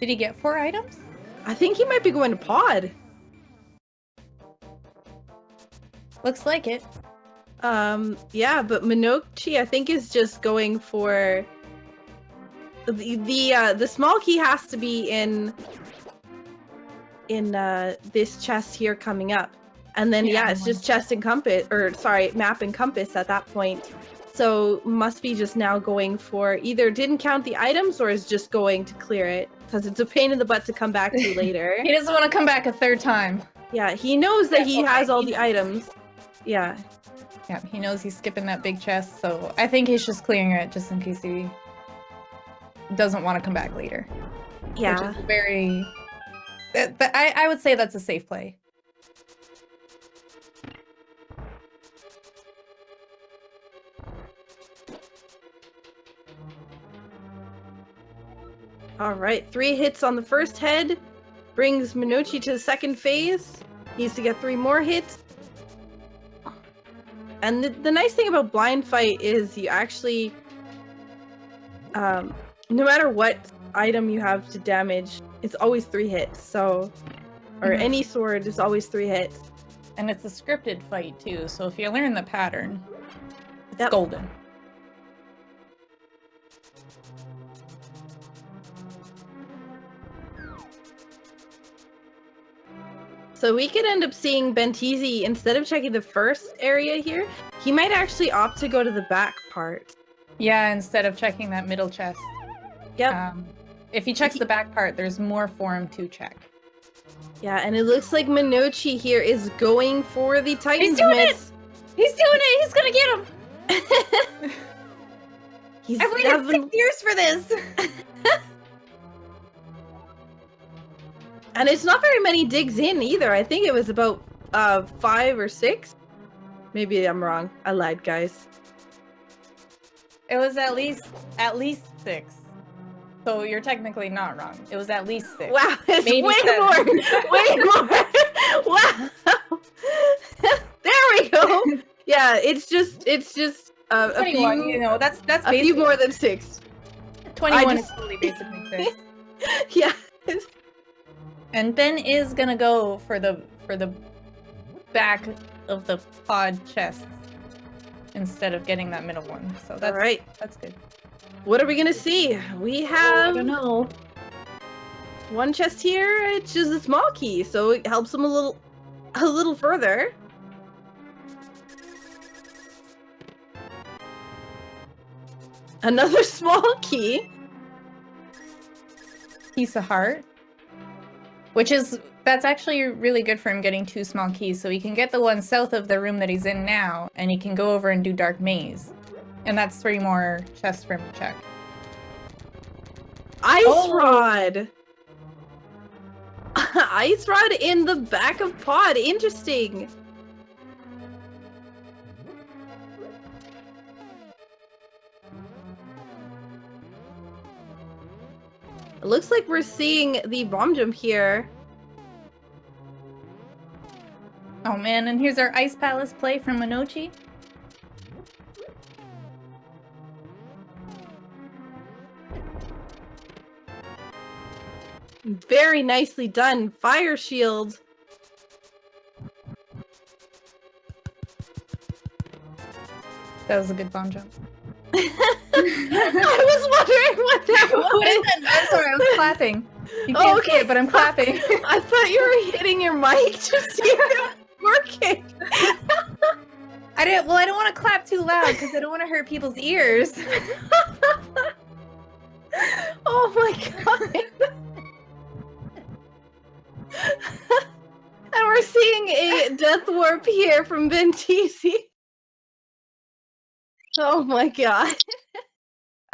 Did he get 4 items? I think he might be going to pod. Looks like it. Yeah, but Monoci, I think, is just going for the small key has to be in this chest here coming up, and then yeah, it's just chest and compass, or sorry, map and compass at that point. So must be just now going for either didn't count the items or is just going to clear it because it's a pain in the butt to come back to later. He doesn't want to come back a 3rd time. Yeah, he knows that he has all the items. Yeah. Yeah, he knows he's skipping that big chest, so I think he's just clearing it just in case he doesn't want to come back later. Yeah. Which is very... I would say that's a safe play. Alright, 3 hits on the first head. Brings Monoci to the second phase. Needs to get 3 more hits. And the nice thing about blind fight is you actually, no matter what item you have to damage, it's always 3 hits. So, or any sword is always 3 hits. And it's a scripted fight too, so if you learn the pattern, it's golden. So we could end up seeing Benteezy, instead of checking the first area here, he might actually opt to go to the back part. Yeah, instead of checking that middle chest. Yep. If he checks the back part, there's more for him to check. Yeah, and it looks like Monoci here is going for the Titan's He's doing mitts. it! He's doing it! He's gonna get him! I've waited 6 years for this! And it's not very many digs in either. I think it was about 5 or 6. Maybe I'm wrong. I lied, guys. It was at least 6. So you're technically not wrong. It was at least 6. Wow, it's maybe way 7. more. Way more. Wow. There we go. Yeah, it's just a few. You know, that's a few more than 6. 21 is totally basically 6. Yeah. And Ben is gonna go for the back of the pod chest instead of getting that middle one. So that's right. That's good. What are we gonna see? We have I don't know. one chest here. It's just a small key, so it helps him a little further. Another small key. Piece of heart. That's actually really good for him getting 2 small keys, so he can get the one south of the room that he's in now, and he can go over and do Dark Maze. And that's 3 more chests for him to check. Ice Rod! Ice Rod in the back of pod. Interesting. It looks like we're seeing the bomb jump here. Oh man, and here's our Ice Palace play from Monoci. Very nicely done. Fire shield. That was a good bomb jump. I was wondering what that was. What is that? I'm sorry, I was clapping. You can't see it, but I'm clapping. I thought you were hitting your mic to see if it was working. I don't want to clap too loud because I don't want to hurt people's ears. Oh my god. And we're seeing a death warp here from Benteezy. Oh my god.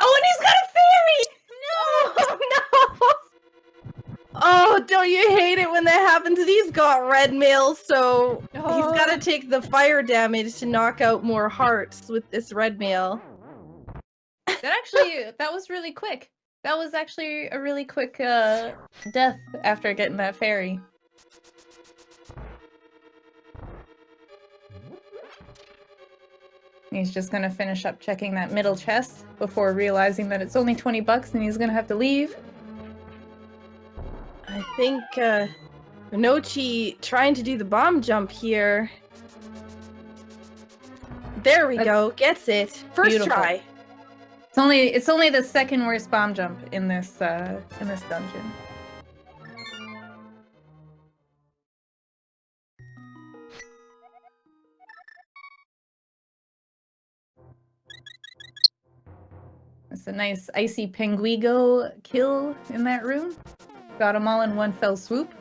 Oh, and he's got a fairy! No! No! Oh, don't you hate it when that happens? He's got red mail, so he's gotta take the fire damage to knock out more hearts with this red mail. That was really quick. That was actually a really quick death after getting that fairy. He's just gonna finish up checking that middle chest before realizing that it's only 20 bucks and he's gonna have to leave. I think Monoci trying to do the bomb jump here. There we go, gets it. First beautiful. try. It's only the second worst bomb jump in this dungeon. It's a nice icy penguigo kill in that room. Got them all in one fell swoop.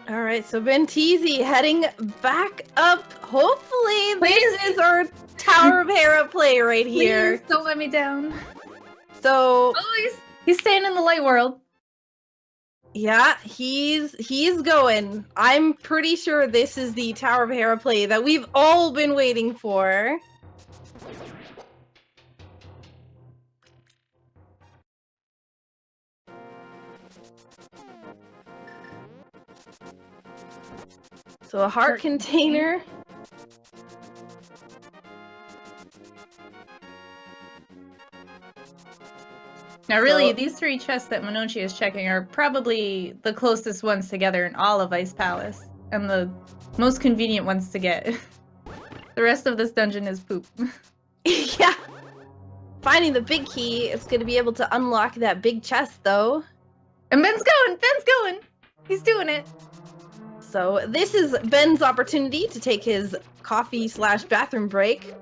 Alright, so Benteezy heading back up. Hopefully this is our Tower of Hera play right here. Please don't let me down. So he's staying in the light world. yeah, he's going. I'm pretty sure this is the Tower of Hera play that we've all been waiting for. So a heart container. Now really, these three chests that Monoci is checking are probably the closest ones together in all of Ice Palace, and the most convenient ones to get. The rest of this dungeon is poop. Yeah. Finding the big key is going to be able to unlock that big chest, though. And Ben's going! He's doing it! So this is Ben's opportunity to take his coffee/bathroom break.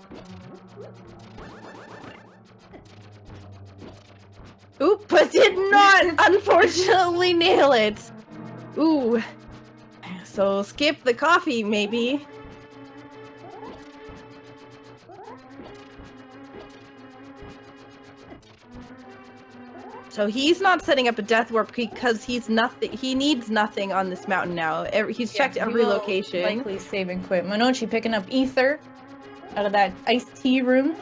Oop, but did not, unfortunately, nail it. Ooh. So skip the coffee, maybe. So he's not setting up a death warp because he needs nothing on this mountain now. He's checked every location. Likely save and quit. Monoci picking up ether out of that iced tea room.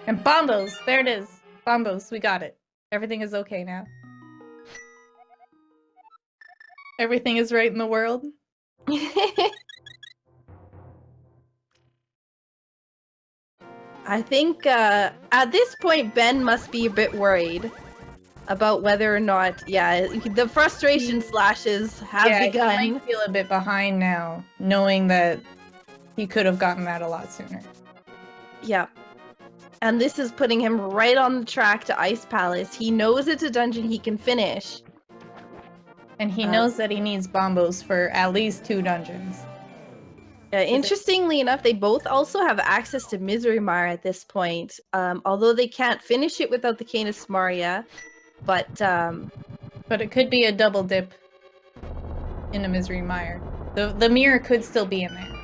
And bombos! There it is. Bombos, we got it. Everything is okay now. Everything is right in the world. I think at this point Ben must be a bit worried about whether or not, the frustration slashes have begun. He might feel a bit behind now, knowing that he could have gotten that a lot sooner. Yeah. And this is putting him right on the track to Ice Palace. He knows it's a dungeon he can finish. And he knows that he needs bombos for at least 2 dungeons. Interestingly enough, they both also have access to Misery Mire at this point. Although they can't finish it without the Canis Maria. But it could be a double dip in a Misery Mire. The mirror could still be in there.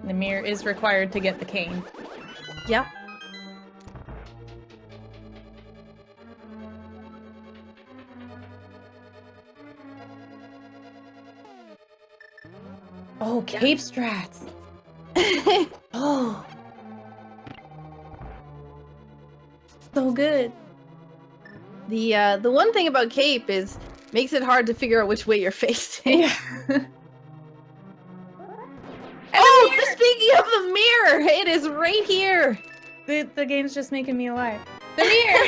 The mirror is required to get the cane. Yep. Oh, cape strats. Oh. So good. The one thing about Cape is makes it hard to figure out which way you're facing. Yeah. Oh, speaking of the mirror, it is right here. The game's just making me lie. The mirror!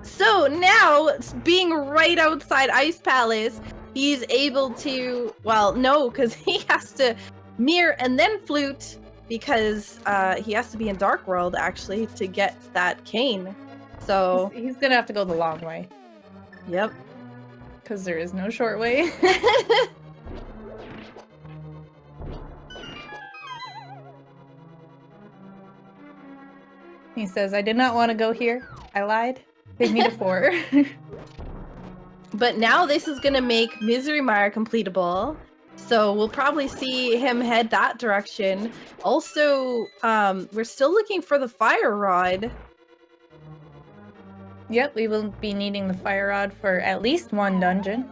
So now, being right outside Ice Palace, he's able to, well, no, because he has to mirror and then flute, because he has to be in Dark World, actually, to get that cane. So he's gonna have to go the long way. Yep. Because there is no short way. He says, I did not want to go here. I lied. Take me to 4. But now this is going to make Misery Mire completable. So we'll probably see him head that direction. Also, we're still looking for the Fire Rod. Yep, we will be needing the Fire Rod for at least 1 dungeon.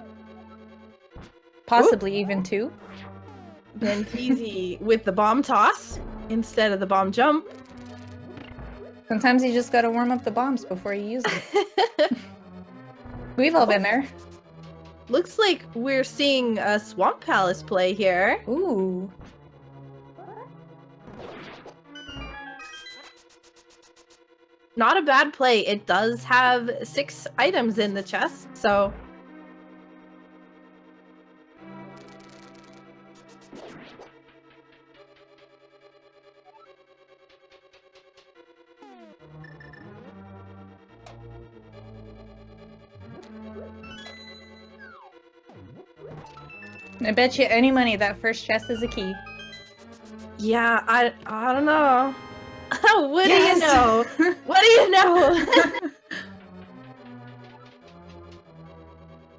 Possibly even 2. Benteezy with the bomb toss instead of the bomb jump. Sometimes you just gotta warm up the bombs before you use them. We've all been there. Looks like we're seeing a Swamp Palace play here. Ooh. Not a bad play. It does have 6 items in the chest, so... I bet you any money that first chest is a key. Yeah, I don't know. What do you know? What do you know?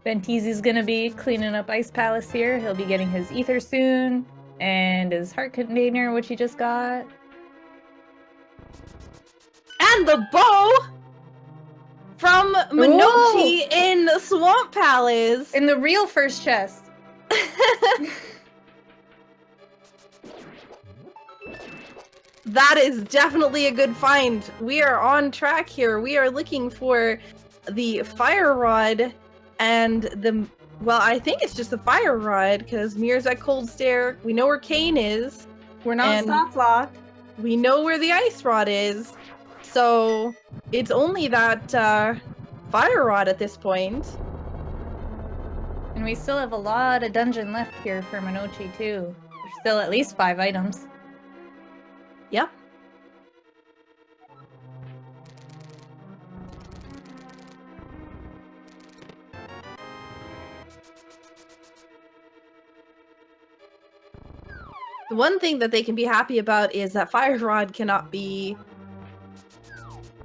Benteezy's gonna be cleaning up Ice Palace here. He'll be getting his ether soon. And his heart container, which he just got. And the bow! From Monoci in Swamp Palace! In the real first chest. That is definitely a good find. We are on track here. We are looking for the Fire Rod and the... Well, I think it's just the Fire Rod, because Mir's at Cold Stare. We know where Kane is. We're not soft locked. We know where the Ice Rod is. So, it's only that Fire Rod at this point. And we still have a lot of dungeon left here for Monoci too. There's still at least 5 items. Yep. The one thing that they can be happy about is that Fire Rod cannot be...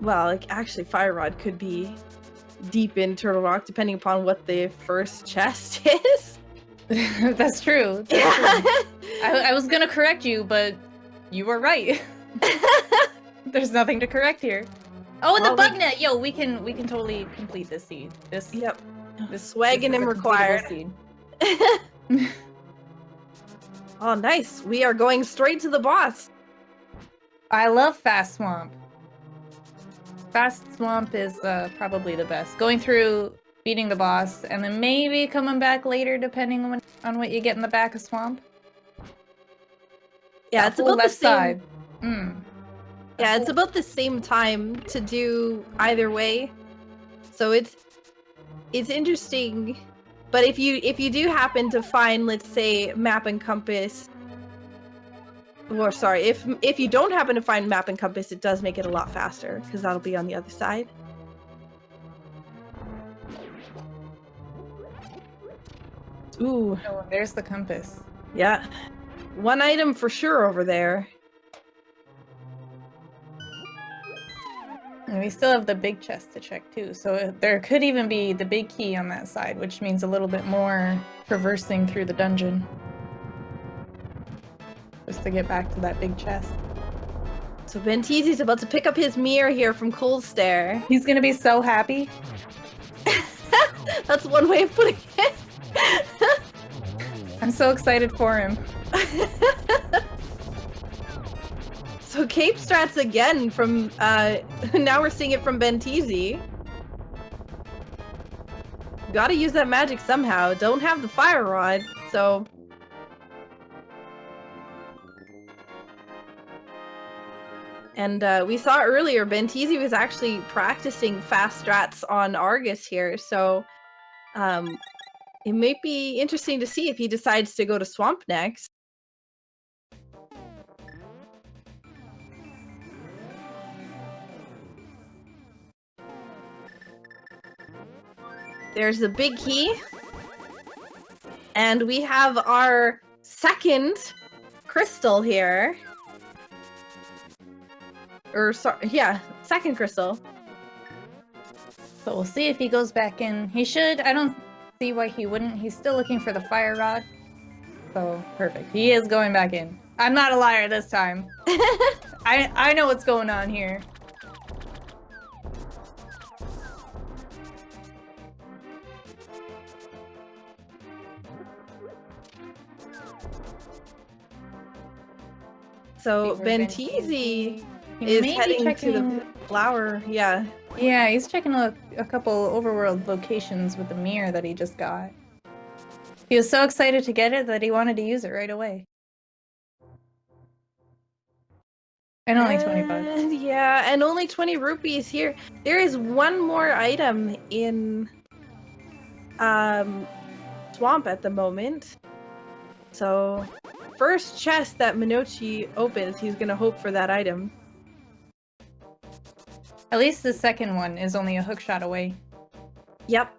Well, like, actually, Fire Rod could be deep in Turtle Rock, depending upon what the first chest is. That's true. That's true. I was gonna correct you, but you were right. There's nothing to correct here. Oh, and the bug net! Yo, we can totally complete this seed. This Swagging him required. Seed. Oh, nice. We are going straight to the boss. I love Fast Swamp. Fast Swamp is probably the best. Going through, beating the boss, and then maybe coming back later depending on what you get in the back of Swamp. Yeah, it's about the same... side. Yeah, it's about the same time to do either way. So it's interesting. But if you do happen to find, let's say, map and compass, or sorry, if you don't happen to find map and compass, it does make it a lot faster because that'll be on the other side. Ooh. Oh, there's the compass. Yeah. 1 item for sure over there. And we still have the big chest to check too, so there could even be the big key on that side, which means a little bit more traversing through the dungeon. Just to get back to that big chest. So Benteezy's about to pick up his mirror here from Cold Stare. He's gonna be so happy. That's one way of putting it. I'm so excited for him. So Cape Strats again from, now we're seeing it from Benteezy. Gotta use that magic somehow. Don't have the Fire Rod, so... And we saw earlier, Benteezy was actually practicing fast strats on Argus here, so it might be interesting to see if he decides to go to Swamp next. There's the big key. And we have our second crystal here. Or, yeah, second crystal. So we'll see if he goes back in. He should. I don't see why he wouldn't. He's still looking for the Fire Rod. So, perfect. He is going back in. I'm not a liar this time. I know what's going on here. So Benteezy is heading to the flower, yeah. Yeah, he's checking a couple overworld locations with the mirror that he just got. He was so excited to get it that he wanted to use it right away. And only 20 bucks. Yeah, and only 20 rupees here. There is one more item in Swamp at the moment. So, first chest that Monoci opens, he's gonna hope for that item. At least the second one is only a hook shot away. Yep.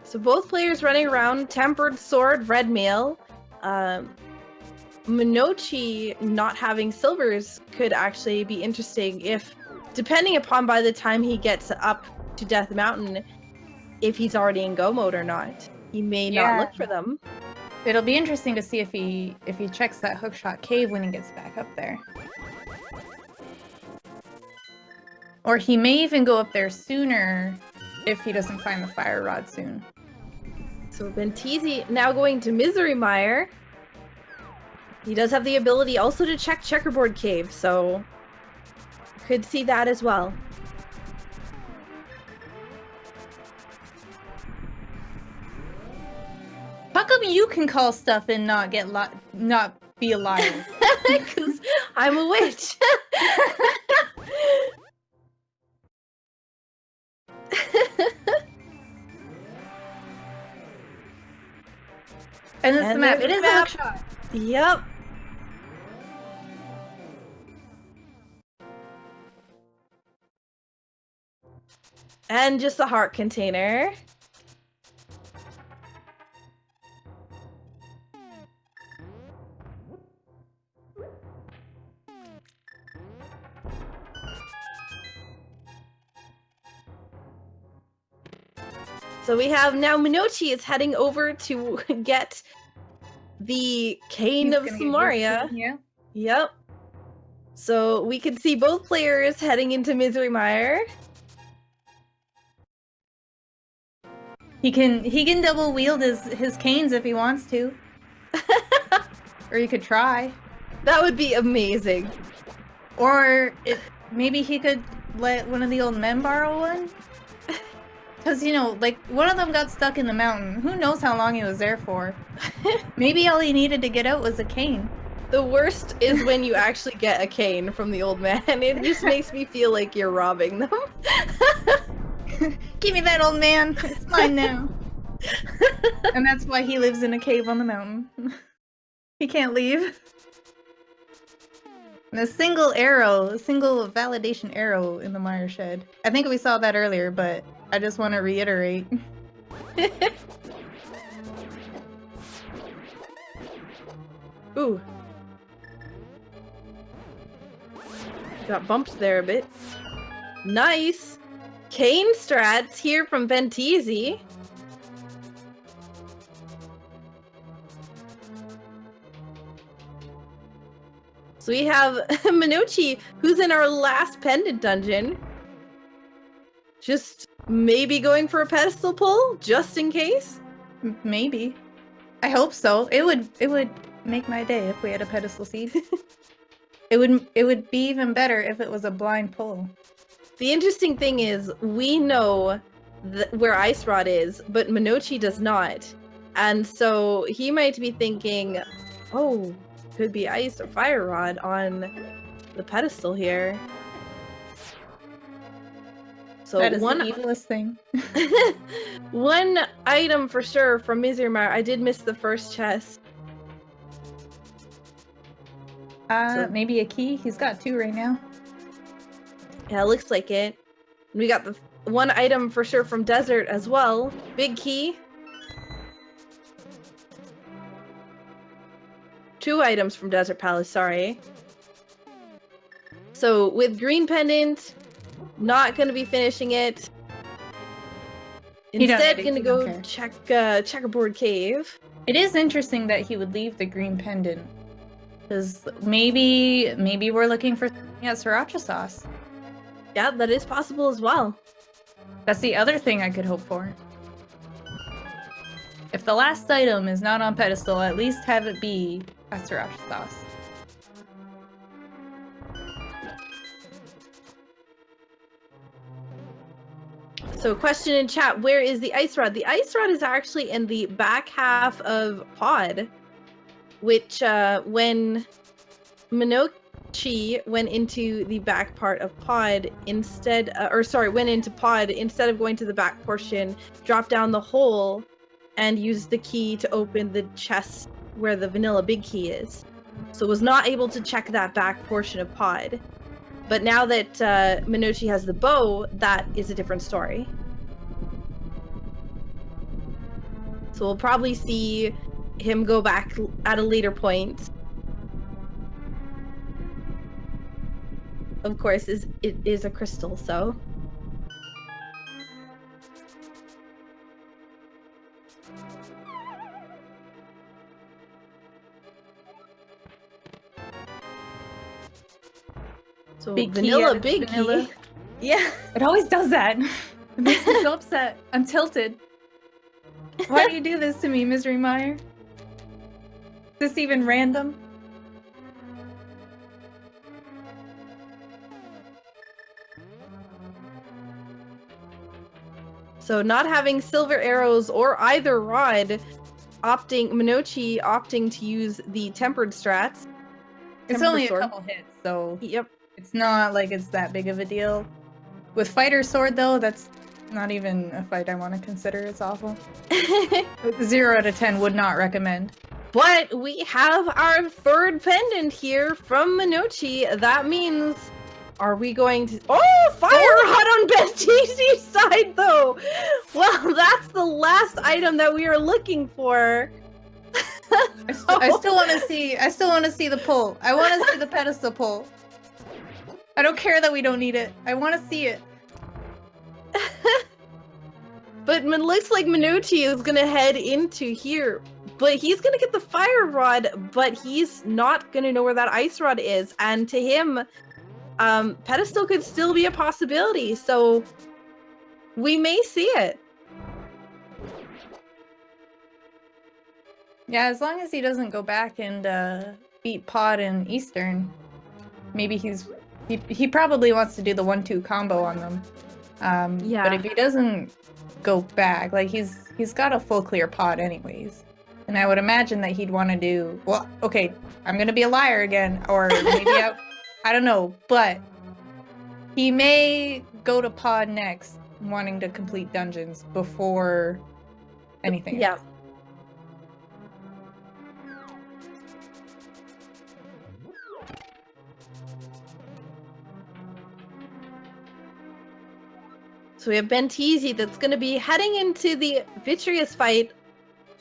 So both players running around, Tempered Sword, Red Mail. Monoci not having silvers could actually be interesting if, depending upon by the time he gets up to Death Mountain, if he's already in go mode or not. He may not look for them. It'll be interesting to see if he checks that hookshot cave when he gets back up there. Or he may even go up there sooner if he doesn't find the Fire Rod soon. So Benteezy now going to Misery Mire. He does have the ability also to check Checkerboard Cave, so could see that as well. How come you can call stuff and not be a liar? Because I'm a witch. And it's the map. It is a hook shot. Yep. And just a heart container. So we have now Monoci is heading over to get the Cane of Samaria. Yeah. Yep. So we can see both players heading into Misery Mire. He can double wield his canes if he wants to. Or he could try. That would be amazing. Or maybe he could let one of the old men borrow one. Because, you know, like, one of them got stuck in the mountain. Who knows how long he was there for? Maybe all he needed to get out was a cane. The worst is when you actually get a cane from the old man. It just makes me feel like you're robbing them. Give me that, old man. It's mine now. And that's why he lives in a cave on the mountain. He can't leave. And a single validation arrow in the mire shed. I think we saw that earlier, but I just want to reiterate. Ooh. Got bumped there a bit. Nice! Cane strats here from Benteezy. So we have Monoci, who's in our last pendant dungeon. Just maybe going for a pedestal pull, just in case? Maybe. I hope so. It would make my day if we had a pedestal seed. It would be even better if it was a blind pull. The interesting thing is, we know where Ice Rod is, but Monoci does not. And so he might be thinking, oh, could be Ice or Fire Rod on the pedestal here. So that is the evilest thing. One item for sure from Mizurmar. I did miss the first chest. Maybe a key? He's got 2 right now. Yeah, it looks like it. We got the one item for sure from Desert as well. Big key. 2 items from Desert Palace, sorry. So with Green Pendant, not gonna be finishing it. Instead, gonna go check Checkerboard Cave. It is interesting that he would leave the Green Pendant. Because maybe we're looking for something at Sriracha Sauce. Yeah, that is possible as well. That's the other thing I could hope for. If the last item is not on pedestal, at least have it be a Sriracha Sauce. So question in chat, where is the Ice Rod? The Ice Rod is actually in the back half of Pod, which when Monoci went into the back part of Pod instead, went into Pod instead of going to the back portion, dropped down the hole and used the key to open the chest where the vanilla big key is. So was not able to check that back portion of Pod. But now that Monoci has the bow, that is a different story. So we'll probably see him go back at a later point. Of course, it is a crystal, so. So big vanilla, big vanilla. Key. Yeah. It always does that. It makes me so upset. I'm tilted. Why do you do this to me, Misery Meyer? Is this even random? So not having silver arrows or either rod, Monoci opting to use the tempered strats. It's only a couple hits, so yep. It's not like it's that big of a deal. With Fighter Sword, though, that's not even a fight I want to consider. It's awful. 0 out of 10 would not recommend. But we have our third pendant here from Monoci. That means, are we going to... Oh, Fire Rod on Benteezy's side, though! Well, that's the last item that we are looking for. I still want to see the pull. I want to see the pedestal pull. I don't care that we don't need it. I want to see it. But it looks like Monoci is going to head into here. But he's going to get the Fire Rod, but he's not going to know where that Ice Rod is. And to him, pedestal could still be a possibility. So we may see it. Yeah, as long as he doesn't go back and beat Pod in Eastern, maybe he probably wants to do the 1-2 combo on them. Yeah. But if he doesn't go back, like he's got a full clear Pod anyways, and I would imagine that he'd want to do. Well, okay, I'm gonna be a liar again, or maybe I don't know, but he may go to Pod next, wanting to complete dungeons before anything else. So we have Benteezy that's going to be heading into the Vitreous fight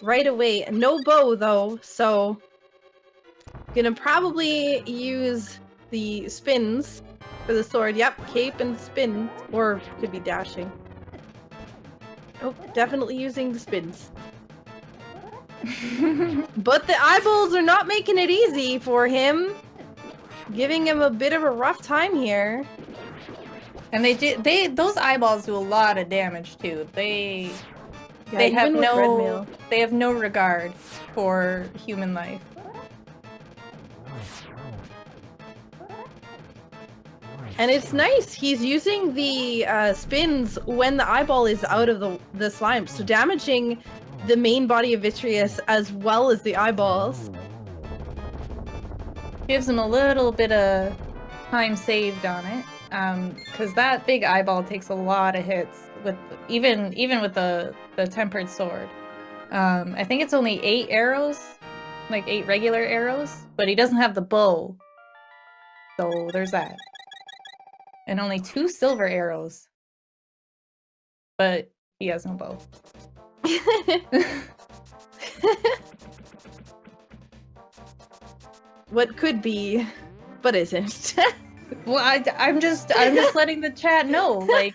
right away. No bow, though, so gonna probably use the spins for the sword. Yep, cape and spin, or could be dashing. Oh, definitely using the spins. But the eyeballs are not making it easy for him, giving him a bit of a rough time here. And those eyeballs do a lot of damage too. They have even with red mail. they have no regard for human life. And it's nice. He's using the spins when the eyeball is out of the slime, so damaging the main body of Vitreous as well as the eyeballs. Gives him a little bit of time saved on it, because that big eyeball takes a lot of hits with even with the tempered sword. I think it's only 8 arrows, like 8 regular arrows, but he doesn't have the bow, so there's that. And only 2 silver arrows, but he has no bow. What could be, but isn't. Well, I'm just letting the chat know, like,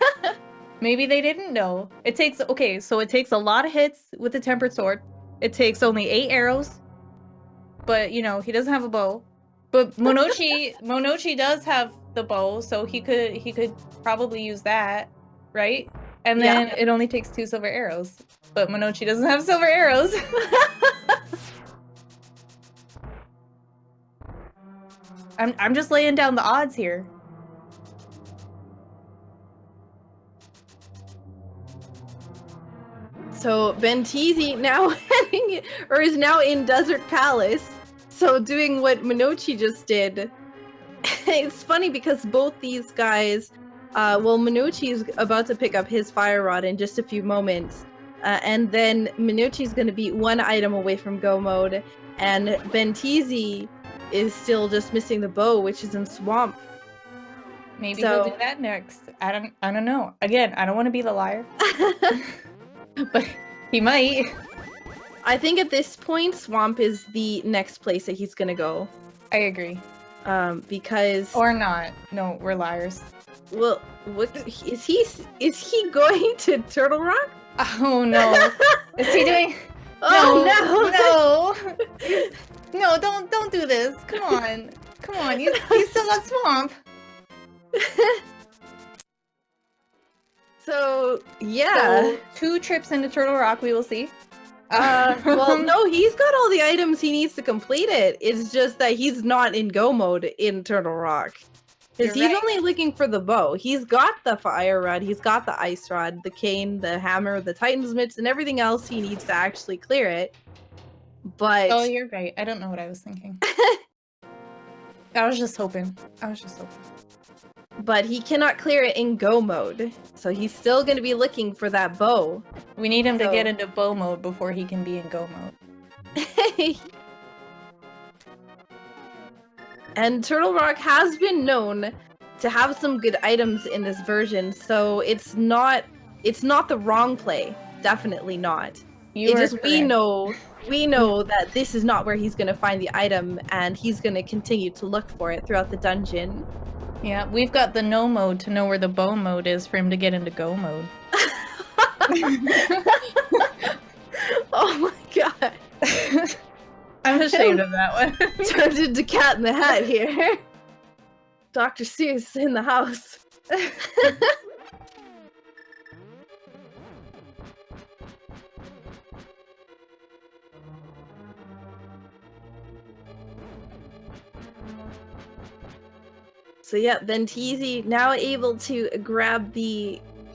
maybe they didn't know. It takes, okay, so it takes a lot of hits with the tempered sword. It takes only 8 arrows, but, you know, he doesn't have a bow. But Monoci does have the bow, so he could probably use that, right? And then it only takes 2 silver arrows. But Monoci doesn't have silver arrows. I'm just laying down the odds here. So Benteezy now is now in Desert Palace, so doing what Monoci just did. It's funny because both these guys, well, Monoci is about to pick up his fire rod in just a few moments, and then Monoci is going to be 1 item away from go mode, and Benteezy is still just missing the bow, which is in Swamp. Maybe he'll do that next. I don't know. Again, I don't want to be the liar. But he might. I think at this point, Swamp is the next place that he's gonna go. I agree. Because or not. No, we're liars. Well, what is he going to Turtle Rock? Oh no. Is he doing? Oh no. No, don't do this. Come on. Come on. You still got Swamp. So, yeah. So, 2 trips into Turtle Rock, we will see. Well, no, he's got all the items he needs to complete it. It's just that he's not in go mode in Turtle Rock. Because he's only looking for the bow. He's got the fire rod, he's got the ice rod, the cane, the hammer, the titan's mitts, and everything else he needs to actually clear it. But... Oh, you're right. I don't know what I was thinking. I was just hoping. But he cannot clear it in go mode, so he's still going to be looking for that bow. We need him to get into bow mode before he can be in go mode. And Turtle Rock has been known to have some good items in this version, so it's not the wrong play. Definitely not. We know that this is not where he's going to find the item, and he's going to continue to look for it throughout the dungeon. Yeah, we've got the no mode to know where the bow mode is for him to get into go mode. Oh my god. I'm ashamed of that one. Turned into Cat in the Hat here. Dr. Seuss in the house. So yeah, Benteezy now able to grab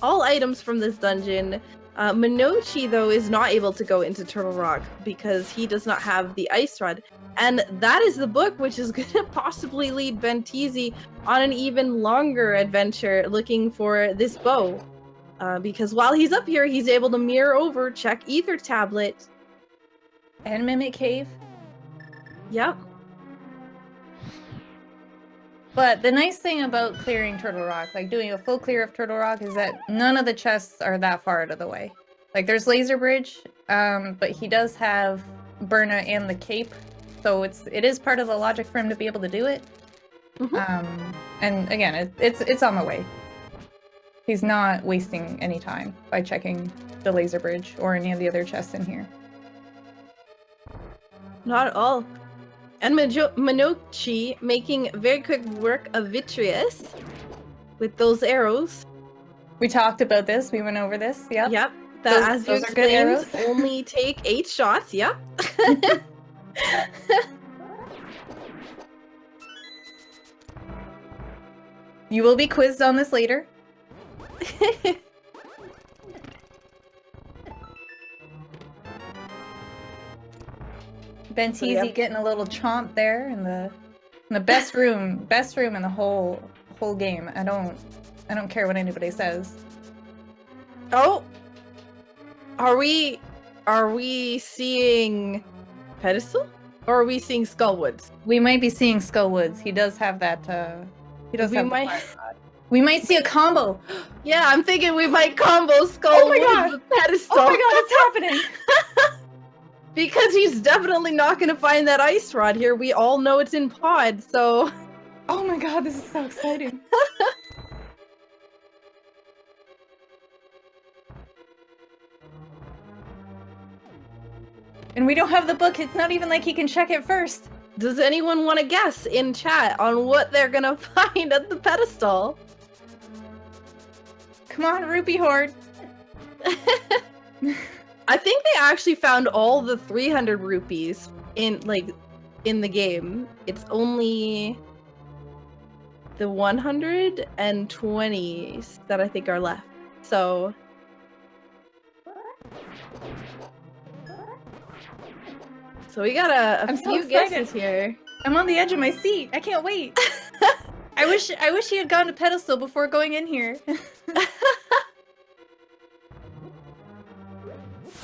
all items from this dungeon. Monoci, though, is not able to go into Turtle Rock because he does not have the ice rod. And that is the book which is going to possibly lead Benteezy on an even longer adventure looking for this bow. Because while he's up here, he's able to mirror over, check Ether Tablet. And Mimic Cave. Yep. But the nice thing about clearing Turtle Rock, like doing a full clear of Turtle Rock, is that none of the chests are that far out of the way. Like there's Laser Bridge, but he does have Berna and the Cape, so it is part of the logic for him to be able to do it. Mm-hmm. And again, it's on the way. He's not wasting any time by checking the Laser Bridge or any of the other chests in here. Not at all. And Monoci making very quick work of Vitreous. with those arrows. We talked about this. We went over this. Yep. Yep. That, as you those are good arrows. explained, only take 8 shots. Yep. You will be quizzed on this later. Benteezy getting a little chomp there in the best room in the whole game. I don't care what anybody says. Oh, are we seeing Pedestal, or are we seeing Skullwoods? We might be seeing Skullwoods. He does have that. He does have. We might see a combo. Yeah, I'm thinking we might combo Skullwoods with Pedestal. Oh my god, it's happening! Because he's definitely not going to find that ice rod here. We all know it's in Pod, so... Oh my god, this is so exciting. And we don't have the book. It's not even like he can check it first. Does anyone want to guess in chat on what they're going to find at the pedestal? Come on, Rupee Horde. I think they actually found all the 300 rupees in the game. It's only the 120s that I think are left. So we got a few guesses here. I'm on the edge of my seat. I can't wait. I wish he had gone to pedestal before going in here.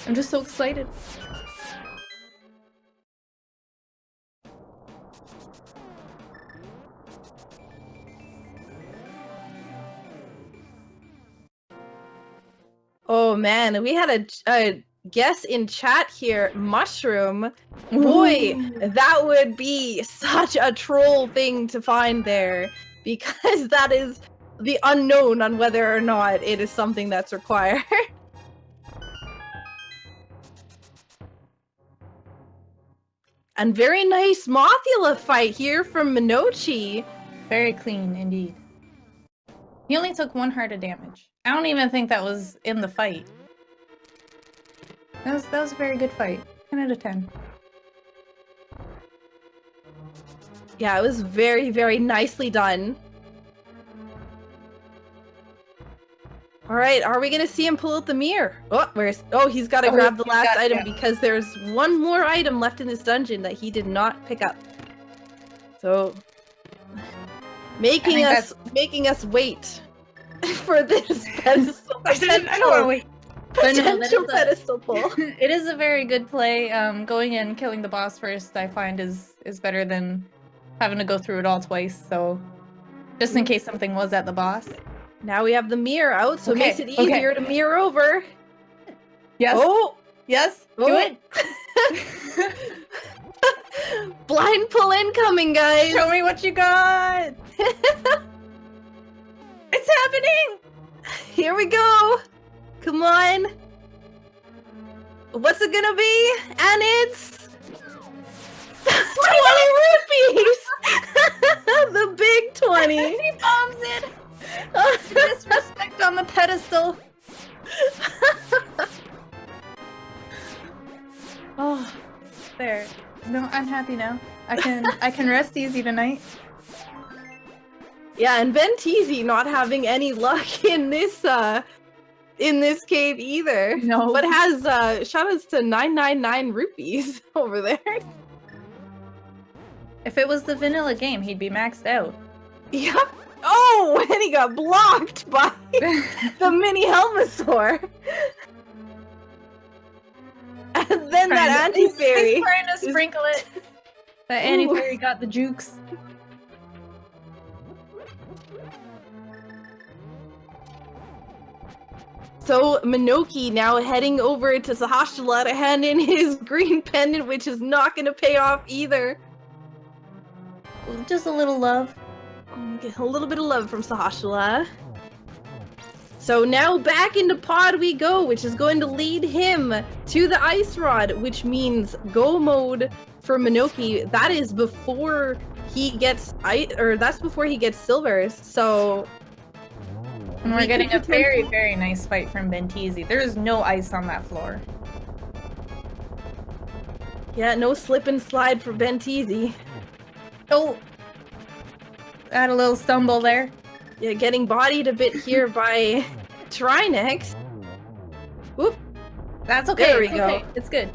I'm just so excited. Oh man, we had a guess in chat here, mushroom. Boy, that would be such a troll thing to find there, because that is the unknown on whether or not it is something that's required. And very nice Mothula fight here from Monoci. Very clean indeed. He only took 1 heart of damage. I don't even think that was in the fight. That was a very good fight. 10 out of 10. Yeah, it was very, very nicely done. Alright, are we gonna see him pull out the mirror? Oh, he's gotta grab the last item because there's one more item left in this dungeon that he did not pick up. So making us wait for this pedestal. I don't want to wait. Potential pedestal pull. It is a very good play. Going in, killing the boss first, I find is better than having to go through it all twice. So just in case something was at the boss. Now we have the mirror out, so it makes it easier to mirror over. Yes. Oh! Yes! Do it! Blind pull incoming, guys! Show me what you got! It's happening! Here we go! Come on! What's it gonna be? And it's... 20 rupees! The big 20! He bombs it! Disrespect on the pedestal. Oh, there. No, I'm happy now. I can rest easy tonight. Yeah, and Benteezy not having any luck in this cave either. No. But has shoutouts to 999 rupees over there. If it was the vanilla game, he'd be maxed out. Yep. Oh, and he got blocked by the mini Helmasaur. And then that anti-fairy. He's trying to sprinkle it. That anti-fairy got the jukes. So Monoci now heading over to Sahashala to hand in his green pendant, which is not going to pay off either. Just a little love. Get a little bit of love from Sahashala. So now back into Pod we go, which is going to lead him to the Ice Rod, which means go mode for Monoci. That is before he gets that's before he gets silvers. So And we're getting a very, very nice fight from Benteezy. There is no ice on that floor. Yeah, no slip and slide for Benteezy. Oh! Had a little stumble there. Yeah, getting bodied a bit here by Trinex. Whoop. That's okay. There we go. Okay. It's good.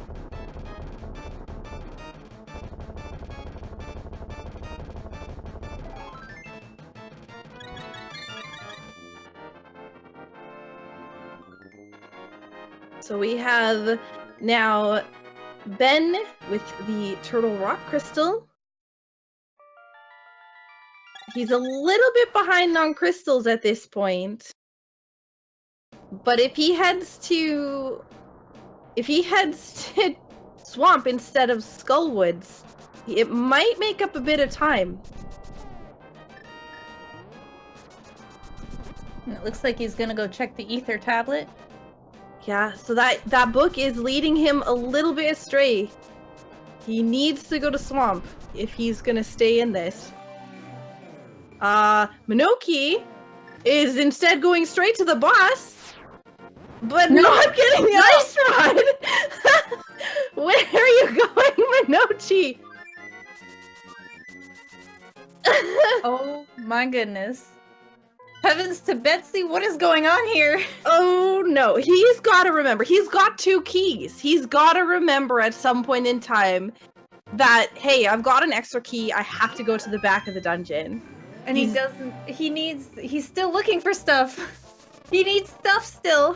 So we have now Ben with the Turtle Rock Crystal. He's a little bit behind on crystals at this point. But if he heads to Swamp instead of Skullwoods, it might make up a bit of time. And it looks like he's gonna go check the ether tablet. Yeah, so that book is leading him a little bit astray. He needs to go to Swamp if he's gonna stay in this. Monoci is instead going straight to the boss, but not getting the ice rod. Where are you going, Monoci? Oh my goodness. Heavens to Betsy, what is going on here? Oh no, he's got to remember. He's got 2 keys. He's got to remember at some point in time that, hey, I've got an extra key. I have to go to the back of the dungeon. And he's still looking for stuff. He needs stuff still.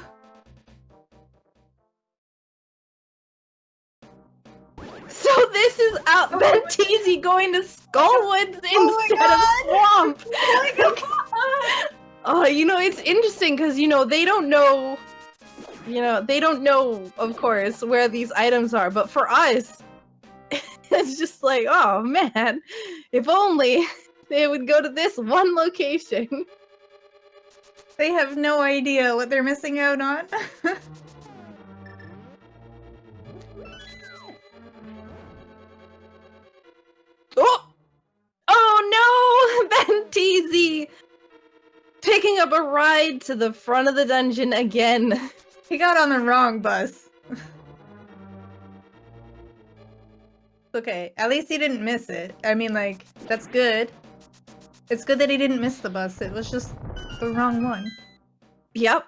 So this is Benteezy going to Skullwoods instead of Swamp. Oh my god. It's interesting because, they don't know, of course, where these items are. But for us, it's just like, oh man, if only they would go to this one location. They have no idea what they're missing out on. Oh no! Benteezy picking up a ride to the front of the dungeon again. He got on the wrong bus. Okay, at least he didn't miss it. I mean, like, that's good. It's good that he didn't miss the bus. It was just the wrong one. Yep.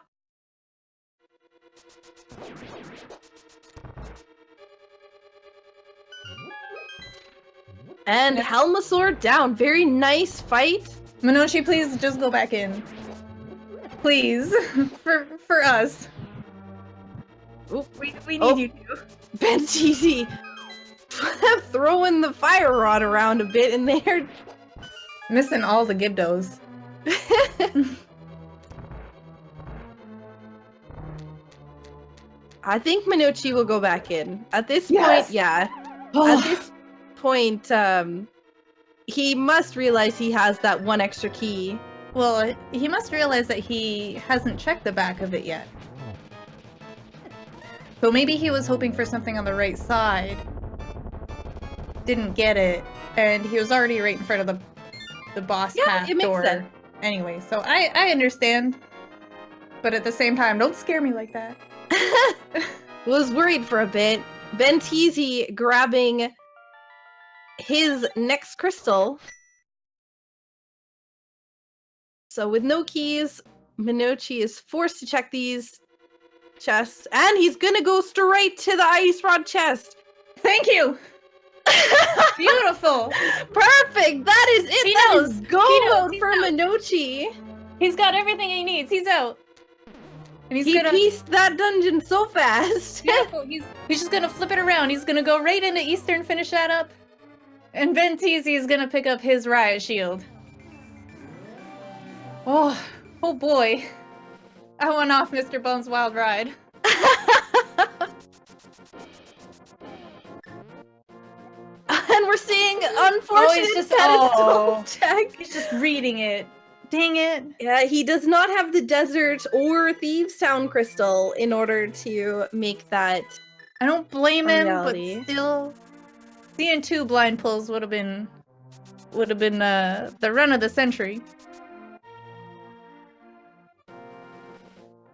And Helmasaur down. Very nice fight. Monoci, please just go back in. Please. for us. Oop. We need you to. Benteezy throwing the fire rod around a bit in there. Missing all the Gibdos. I think Monoci will go back in. At this Yes! point, yeah. At this point, he must realize he has that one extra key. Well, he must realize that he hasn't checked the back of it yet. So maybe he was hoping for something on the right side. Didn't get it. And he was already right in front of the boss path door. Sense. Anyway, so I understand. But at the same time, don't scare me like that. Was worried for a bit. Benteezy grabbing his next crystal. So with no keys, Monoci is forced to check these chests, and he's gonna go straight to the ice rod chest. Thank you! Beautiful! Perfect! That is it! That is gold for Monoci. He's got everything he needs. He's out. And He pieced that dungeon so fast. Beautiful. He's just gonna flip it around. He's gonna go right into Eastern, finish that up. And Benteezy is gonna pick up his riot shield. Oh boy. I went off Mr. Bones' wild ride. And we're seeing unfortunate pedestal check. He's just reading it. Dang it. Yeah, he does not have the desert or Thieves Town crystal in order to make that. I don't blame him, reality. but still, seeing 2 blind pulls would have been the run of the century.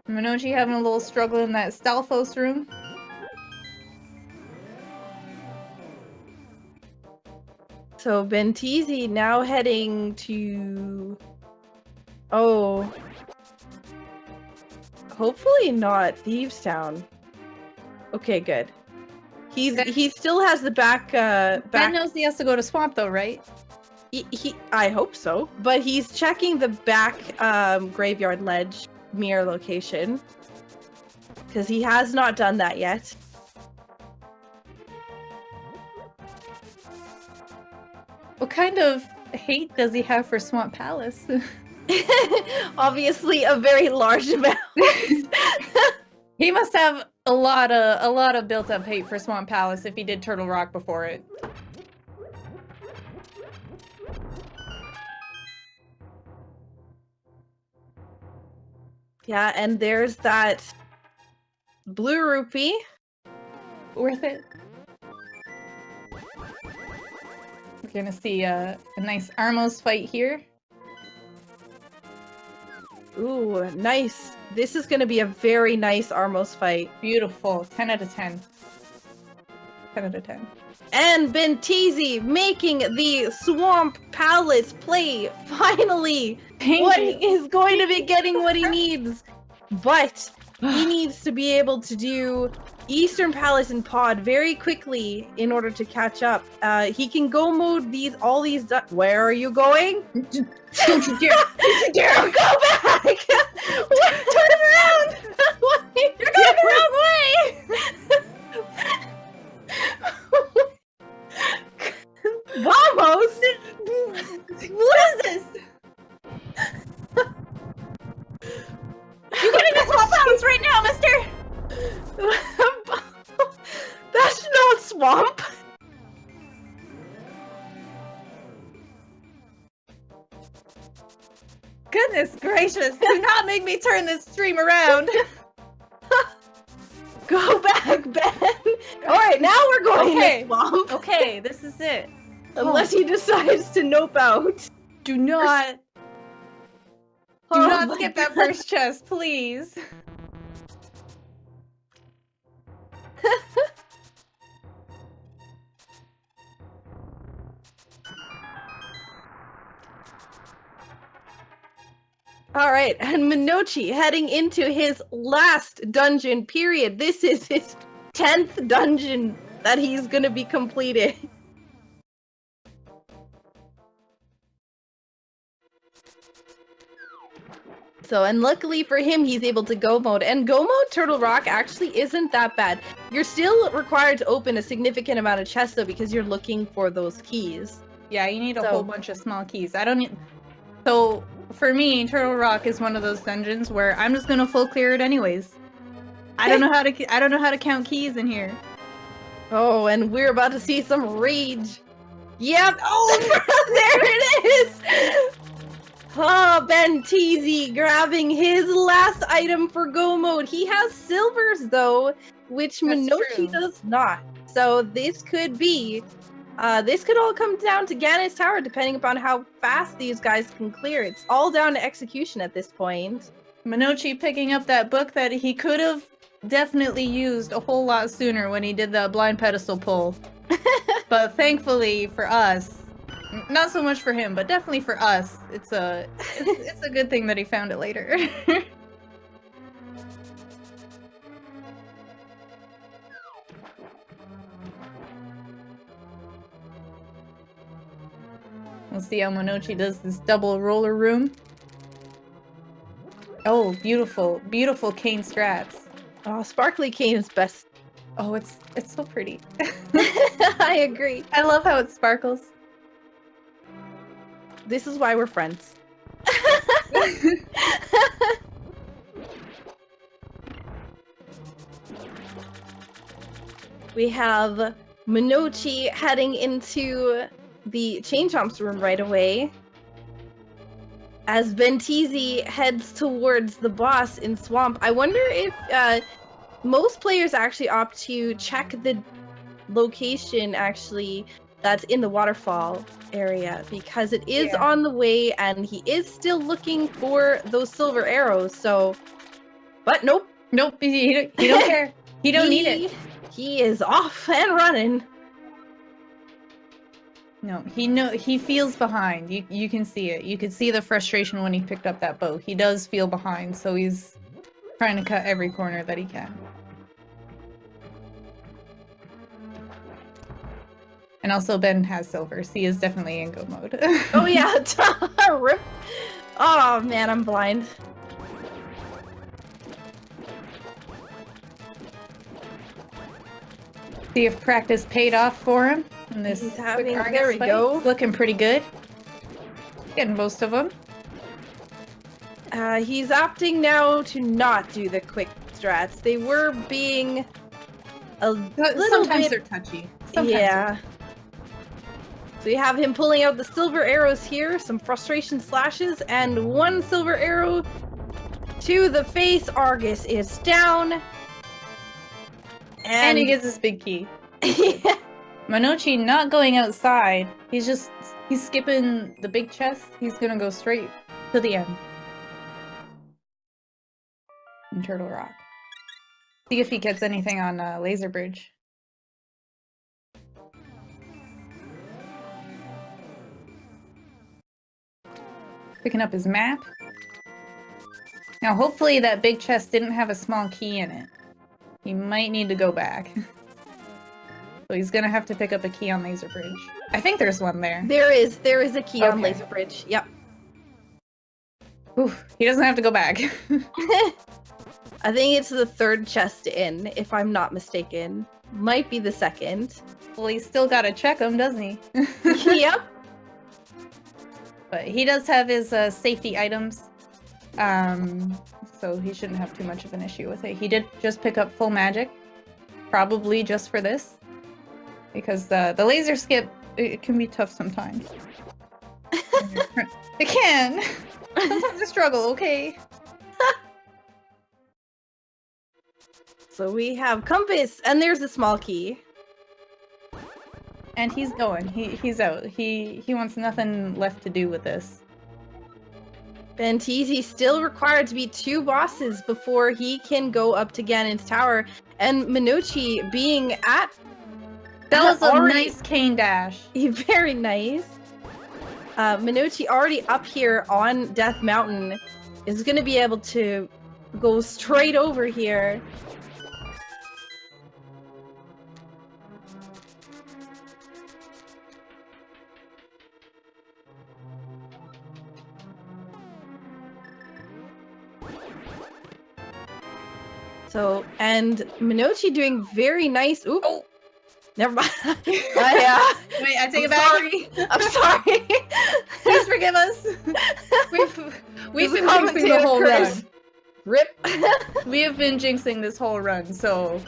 Monoci having a little struggle in that Stalfos room. So Benteezy now heading to... Oh. Hopefully not Thieves Town. Okay, good. He still has the back Ben knows he has to go to Swamp though, right? I hope so. But he's checking the back graveyard ledge mirror location. Because he has not done that yet. What kind of hate does he have for Swamp Palace? Obviously a very large amount. He must have a lot of built-up hate for Swamp Palace if he did Turtle Rock before it. Yeah, and there's that blue rupee. Worth it. We're gonna see a nice Armos fight here. Ooh, nice. This is gonna be a very nice Armos fight. Beautiful. 10 out of 10. 10 out of 10. And Benteezy making the Swamp Palace play, finally! Thank you. He is going to be getting what he needs. But he needs to be able to do Eastern Palace and Pod very quickly in order to catch up. He can go mode all these. Where are you going? Don't you dare! Don't you dare! Go back! Turn him around! You're going the wrong way! Vamos! What is this? You get into Swamp Palace right now, mister! That's not swamp! Goodness gracious, do not make me turn this stream around! Go back, Ben! Alright, now we're going to swamp! Okay, this is it. Unless he decides to nope out. Do not skip that first chest, please. Alright, and Monoci heading into his last dungeon period. This is his 10th dungeon that he's gonna be completing. So, and luckily for him, he's able to go mode. And go mode Turtle Rock actually isn't that bad. You're still required to open a significant amount of chests though, because you're looking for those keys. Yeah, you need a whole bunch of small keys. I don't need... So, for me, Turtle Rock is one of those dungeons where I'm just gonna full clear it anyways. I don't know how to count keys in here. Oh, and we're about to see some rage. Yep. Oh, there it is. Oh, Benteezy grabbing his last item for go mode. He has silvers though, which Monoci does not. So this could be, this could all come down to Gannis Tower depending upon how fast these guys can clear. It's all down to execution at this point. Monoci picking up that book that he could have definitely used a whole lot sooner when he did the blind pedestal pull. But thankfully for us, not so much for him, but definitely for us, it's a good thing that he found it later. We'll see how Monoci does this double roller room. Oh, beautiful, beautiful cane strats. Oh, Sparkly Cane is best. Oh, it's so pretty. I agree. I love how it sparkles. This is why we're friends. We have Monoci heading into the Chain Chomps room right away. As Benteezy heads towards the boss in Swamp. I wonder if most players actually opt to check the location actually that's in the waterfall area, because it is on the way and he is still looking for those silver arrows. So But nope. Nope, he don't care. He don't need it. He is off and running. No, he feels behind. You can see it. You can see the frustration when he picked up that bow. He does feel behind, so he's trying to cut every corner that he can. And also Ben has silver, so he is definitely in go mode. Oh yeah, rip. Oh man, I'm blind. See if practice paid off for him. In this He's having, quick there we fight. go. It's looking pretty good. Getting most of them. He's opting now to not do the quick strats. They were being a little Sometimes bit... they're touchy. Sometimes yeah. So you have him pulling out the silver arrows here, some frustration slashes, and one silver arrow to the face. Argus is down. And he gets his big key. Yeah. Monoci not going outside. He's skipping the big chest. He's gonna go straight to the end. In Turtle Rock. See if he gets anything on Laser Bridge. Picking up his map. Now hopefully that big chest didn't have a small key in it. He might need to go back. So he's gonna have to pick up a key on Laser Bridge. I think there's one there. There is a key on Okay. Laser Bridge. Yep. Oof, he doesn't have to go back. I think it's the third chest in, if I'm not mistaken. Might be the second. Well, he's still gotta check him, doesn't he? Yep. But he does have his safety items. So he shouldn't have too much of an issue with it. He did just pick up full magic. Probably just for this. Because the laser skip, it can be tough sometimes. It can! Sometimes a struggle, okay? So we have compass, and there's a small key. And he's going. He's out. He wants nothing left to do with this. Benteezy still required to be 2 bosses before he can go up to Ganon's tower. And Monoci being at... That was a already... nice cane dash. Very nice. Monoci already up here on Death Mountain is going to be able to go straight over here. So, and Monoci doing very nice. Ooh, oh, never mind. Wait, I take it back. Sorry. I'm sorry. Please forgive us. We've been jinxing the whole run. Rip. We have been jinxing this whole run, so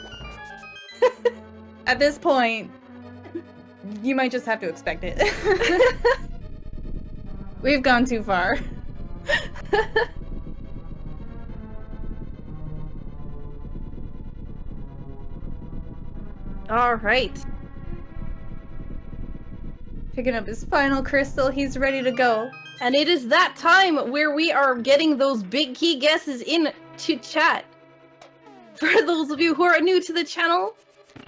at this point, you might just have to expect it. We've gone too far. All right. Picking up his final crystal, he's ready to go. And it is that time where we are getting those big key guesses in to chat. For those of you who are new to the channel,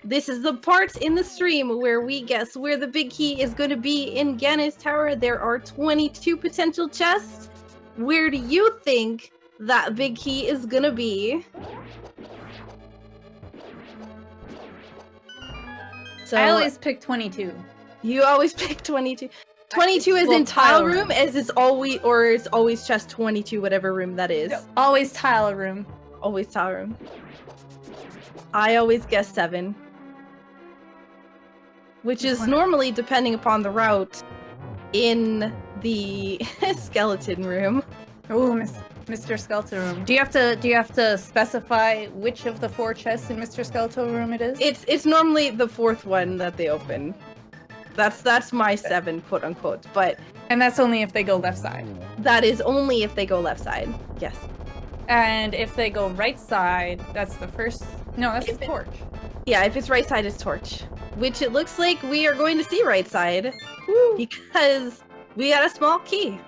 this is the part in the stream where we guess where the big key is going to be in Ganon's tower. There are 22 potential chests. Where do you think that big key is going to be? So I always pick 22. You always pick 22. 22 is in tile room, as is always, or it's always chest 22, whatever room that is. No, always tile room. Always tile room. I always guess 7. Which is normally, depending upon the route, in the skeleton room. Oh, Mr. Skeleton Room. Do you have to specify which of the 4 chests in Mr. Skeleton Room it is? It's normally the 4th one that they open. That's my 7, quote unquote. But and that's only if they go left side. That is only if they go left side. Yes. And if they go right side, that's the first. No, that's the torch. Yeah, if it's right side, it's torch. Which it looks like we are going to see right side. Woo. Because we got a small key.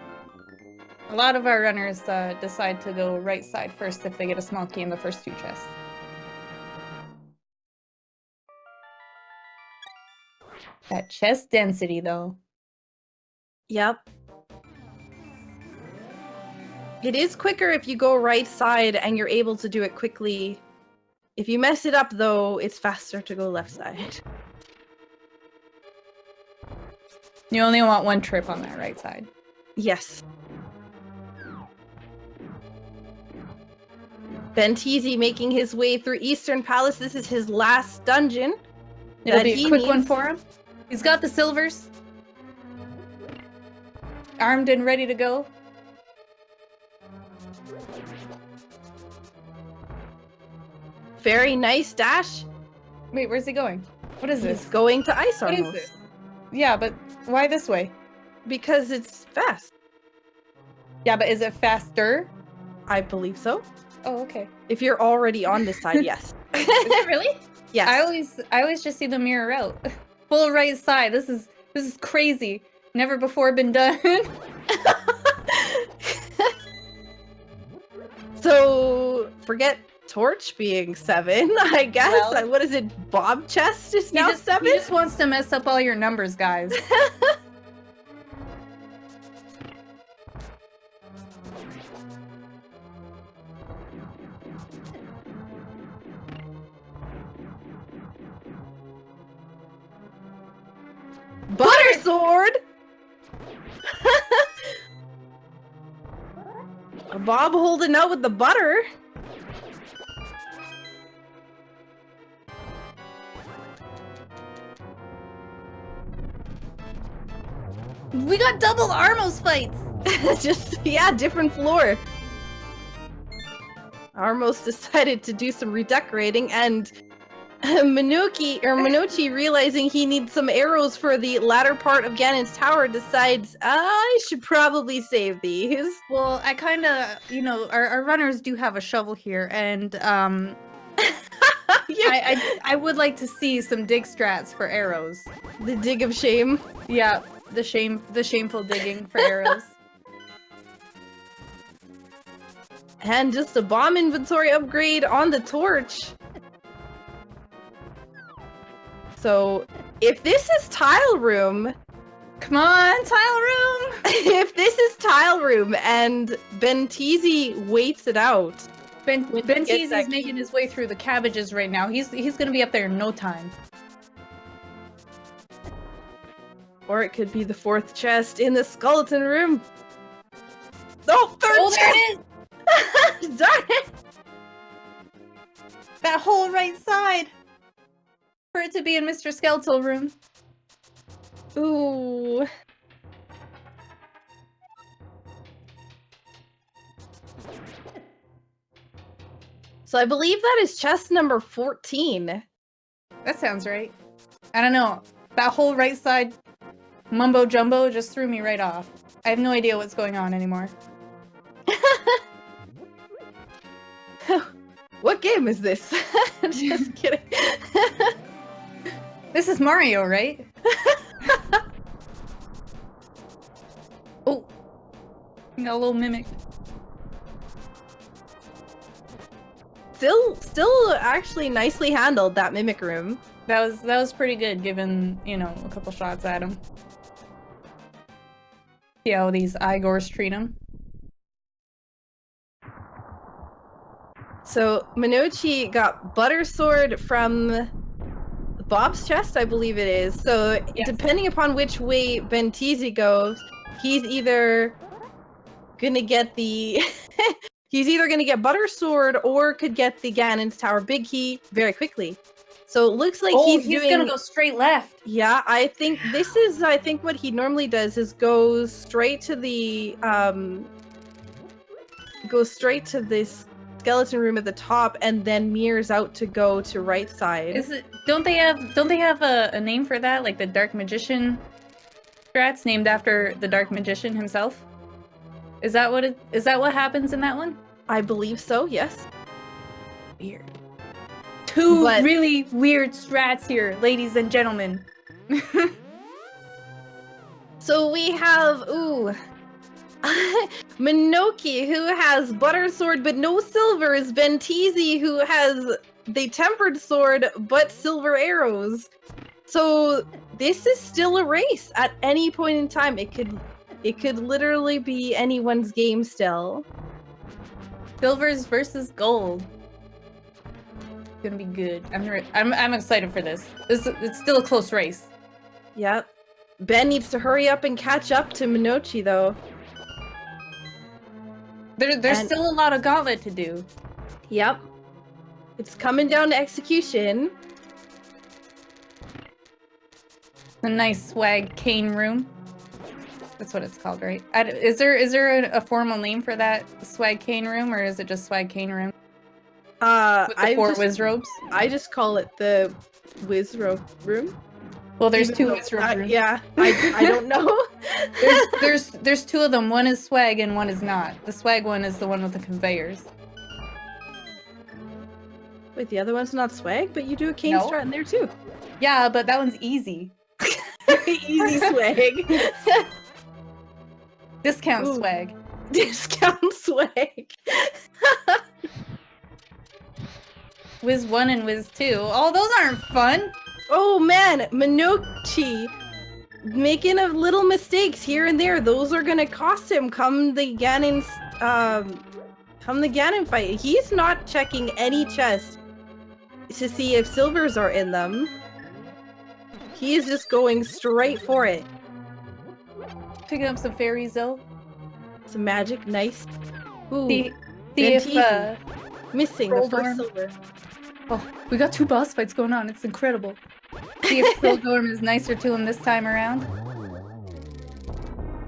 A lot of our runners decide to go right side first if they get a small key in the first 2 chests. That chest density, though. Yep. It is quicker if you go right side and you're able to do it quickly. If you mess it up, though, it's faster to go left side. You only want 1 trip on that right side. Yes. Benteezy making his way through Eastern Palace. This is his last dungeon. It'll be a quick one for him. He's got the silvers. Armed and ready to go. Very nice dash. Wait, where's he going? What is this? He's going to Ice What Armos. is this? Yeah, but why this way? Because it's fast. Yeah, but is it faster? I believe so. Oh, okay. If you're already on this side, yes. Is it really? Yes. I always just see the mirror route. Full right side. This is crazy. Never before been done. So forget torch being 7, I guess. Well, What is it? Bob chest is now 7? He just wants to mess up all your numbers, guys. Butter sword! Bob holding out with the butter. We got double Armos fights! Just, yeah, different floor. Armos decided to do some redecorating, and Monoci, realizing he needs some arrows for the latter part of Ganon's tower, decides, I should probably save these. Well, I kind of, you know, our runners do have a shovel here, and I would like to see some dig strats for arrows. The dig of shame. Yeah, the shameful digging for arrows. And just a bomb inventory upgrade on the torch. So, if this is tile room... Come on, tile room! If this is tile room and Benteezy waits it out... Benteezy's making his way through the cabbages right now. He's gonna be up there in no time. Or it could be the 4th chest in the skeleton room. Oh, 3rd there chest! it is! Darn it! That whole right side! For it to be in Mr. Skeletal room. Ooh. So I believe that is chest number 14. That sounds right. I don't know. That whole right side mumbo jumbo just threw me right off. I have no idea what's going on anymore. What game is this? Just kidding. This is Mario, right? Oh, got a little mimic. Still actually nicely handled, that mimic room. That was pretty good, given, you know, a couple shots at him. See how these Igors treat him. So Monoci got butter sword from Bob's chest, I believe it is. So yes. Depending upon which way Benteezy goes, he's either gonna get the he's either gonna get butter sword or could get the Ganon's tower big key very quickly. So it looks like he's gonna go straight left. Yeah, I think this is what he normally does is go straight to the this skeleton room at the top and then mirrors out to go to right side. Is it? Don't they have a name for that? Like the Dark Magician strats named after the Dark Magician himself? Is that what happens in that one? I believe so, yes. Weird. Two really weird strats here, ladies and gentlemen. So we have Monoci, who has butter sword but no silvers. Benteezy, who has the tempered sword but silver arrows. So this is still a race at any point in time. It could literally be anyone's game still. Silvers versus gold. It's gonna be good. I'm excited for this. It's still a close race. Yep. Ben needs to hurry up and catch up to Monoci though. There's still a lot of gauntlet to do. Yep. It's coming down to execution. A nice swag cane room. That's what it's called, right? Is there a formal name for that swag cane room, or is it just swag cane room? With the four whiz robes? I just call it the whiz robe room. Well, there's two whiz robe rooms. Yeah, I don't know. there's two of them. One is swag and one is not. The swag one is the one with the conveyors. Wait, the other one's not swag, but you do a cane strat in there too. Yeah, but that one's easy. Easy swag. Discount swag. Discount swag. Whiz 1 and Whiz 2. Oh, those aren't fun. Oh man, Monoci making a little mistakes here and there. Those are gonna cost him come the Ganon fight. He's not checking any chest to see if silvers are in them. He is just going straight for it. Picking up some fairies though. Some magic, nice. Ooh, see if missing the first silver. Oh, we got 2 boss fights going on. It's incredible. See if Pilgrim is nicer to him this time around.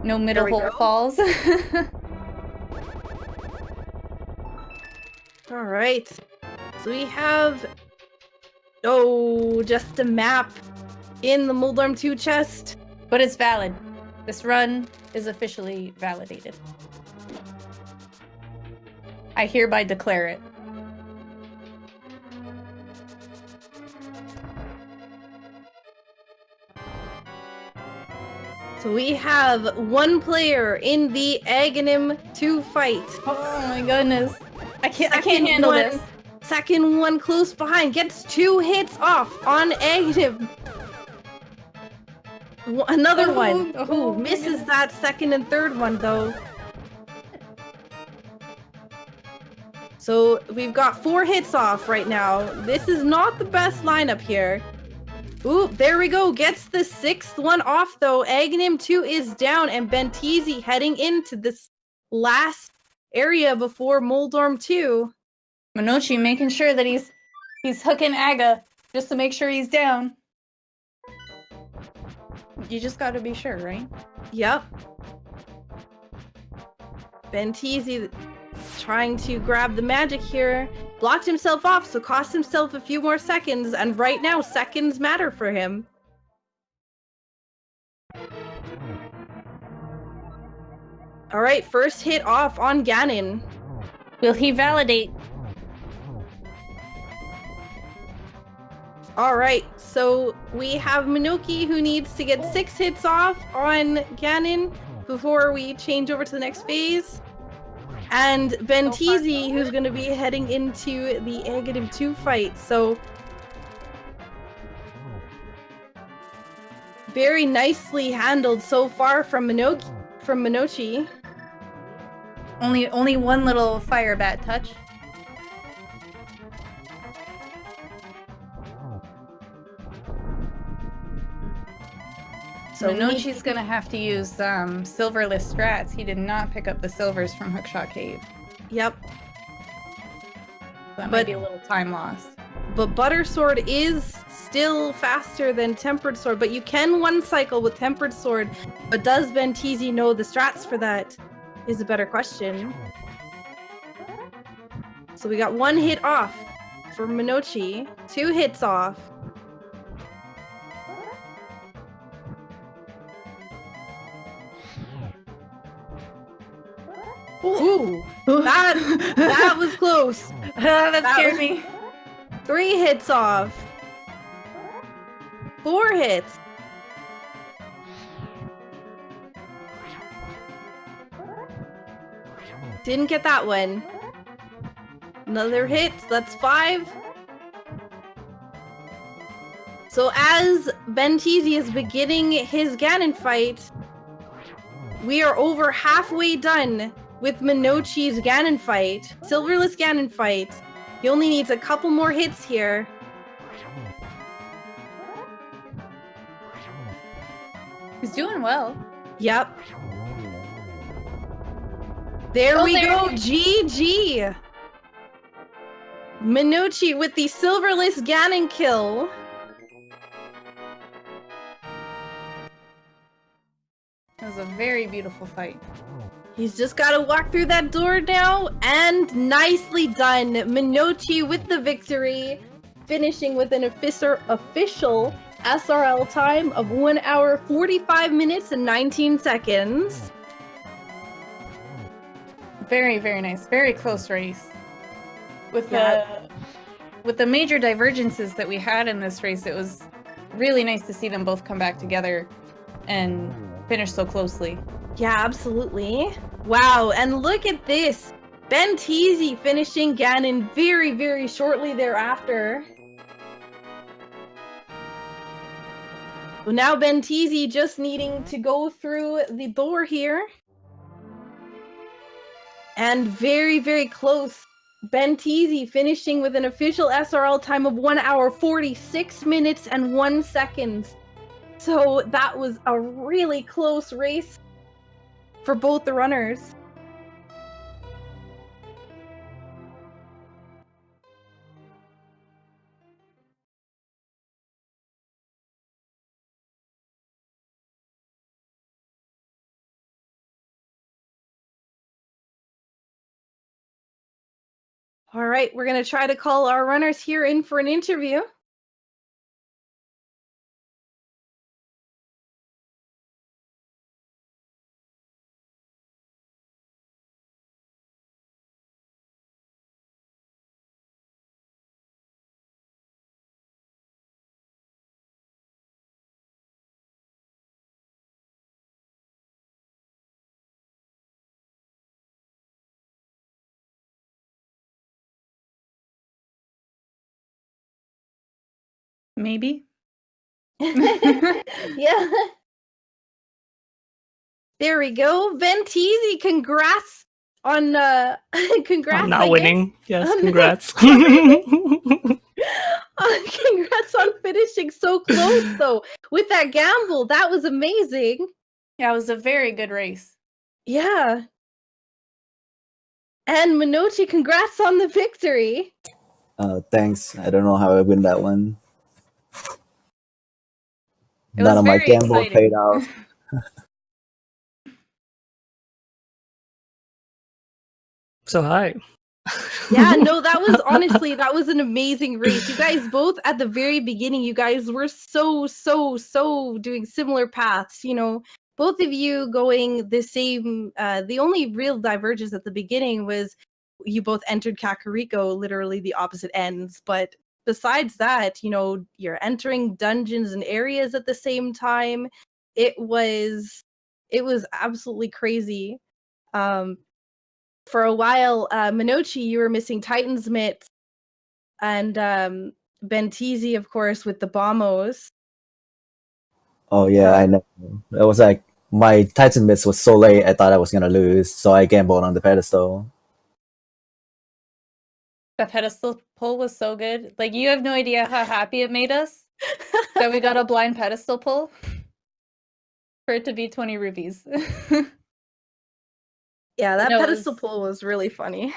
No middle hole falls. All right. So we have just a map in the Moldorm 2 chest, but it's valid. This run is officially validated. I hereby declare it. So we have one player in the Aghanim 2 fight. Oh my goodness. I can't handle this. Second one close behind gets 2 hits off on Aghanim. Another one. Ooh, misses that second and third one though. So we've got 4 hits off right now. This is not the best lineup here. Ooh, there we go. Gets the 6th one off though. Aghanim 2 is down, and Benteezy heading into this last area before Moldorm 2. Monoci making sure that he's hooking Aga just to make sure he's down. You just gotta be sure, right? Yep. Benteezy trying to grab the magic here. Blocked himself off, so cost himself a few more seconds, and right now, seconds matter for him. Alright, first hit off on Ganon. Will he validate? Alright, so we have Monoci who needs to get 6 hits off on Ganon before we change over to the next phase. And Benteezy, who's going to be heading into the Aghanim 2 fight. So very nicely handled so far from Monoci. Only one little fire bat touch. So Monoci's gonna have to use silverless strats. He did not pick up the silvers from Hookshot Cave. Yep. That might be a little time lost. But Butter Sword is still faster than Tempered Sword, but you can one cycle with Tempered Sword. But does Benteezy know the strats for that is a better question. So we got 1 hit off for Monoci, 2 hits off. Ooh, that was close. That scared me. 3 hits off. 4 hits. Didn't get that one. Another hit. That's 5. So as Benteezy is beginning his Ganon fight, we are over halfway done with Monoci's Ganon fight. Silverless Ganon fight. He only needs a couple more hits here. He's doing well. Yep. There we go. GG. Monoci with the Silverless Ganon kill. It was a very beautiful fight. He's just got to walk through that door now, and nicely done. Monoci with the victory, finishing with an official SRL time of 1 hour, 45 minutes, and 19 seconds. Very, very nice. Very close race. With the major divergences that we had in this race, it was really nice to see them both come back together and finish so closely. Yeah, absolutely. Wow, and look at this. Benteezy finishing Ganon very, very shortly thereafter. Well, now Benteezy just needing to go through the door here. And very, very close. Benteezy finishing with an official SRL time of 1 hour, 46 minutes, and 1 second. So that was a really close race for both the runners. All right, we're going to try to call our runners here in for an interview. Maybe. Yeah. There we go. Benteezy, congrats on congrats I'm not winning. Yes, On- congrats. Congrats on finishing so close though. With that gamble, that was amazing. Yeah, it was a very good race. Yeah. And Monoci, congrats on the victory. Thanks. I don't know how I win that one. It None was of my very gamble exciting. paid out. So hi. Yeah, no, that was honestly, that was an amazing race. You guys both at the very beginning, you guys were so doing similar paths, you know, both of you going the same, the only real divergence at the beginning was you both entered Kakariko, literally the opposite ends. But besides that, you know, you're entering dungeons and areas at the same time. It was absolutely crazy. For a while, Monoci, you were missing Titan's mitts, and Benteezy, of course, with the bombos. Oh yeah, I know. It was like my Titan miss was so late. I thought I was gonna lose, so I gambled on the pedestal. The pedestal pull was so good. Like, you have no idea how happy it made us that we got a blind pedestal pull for it to be 20 rupees. Yeah, that No, it pedestal was- pull was really funny.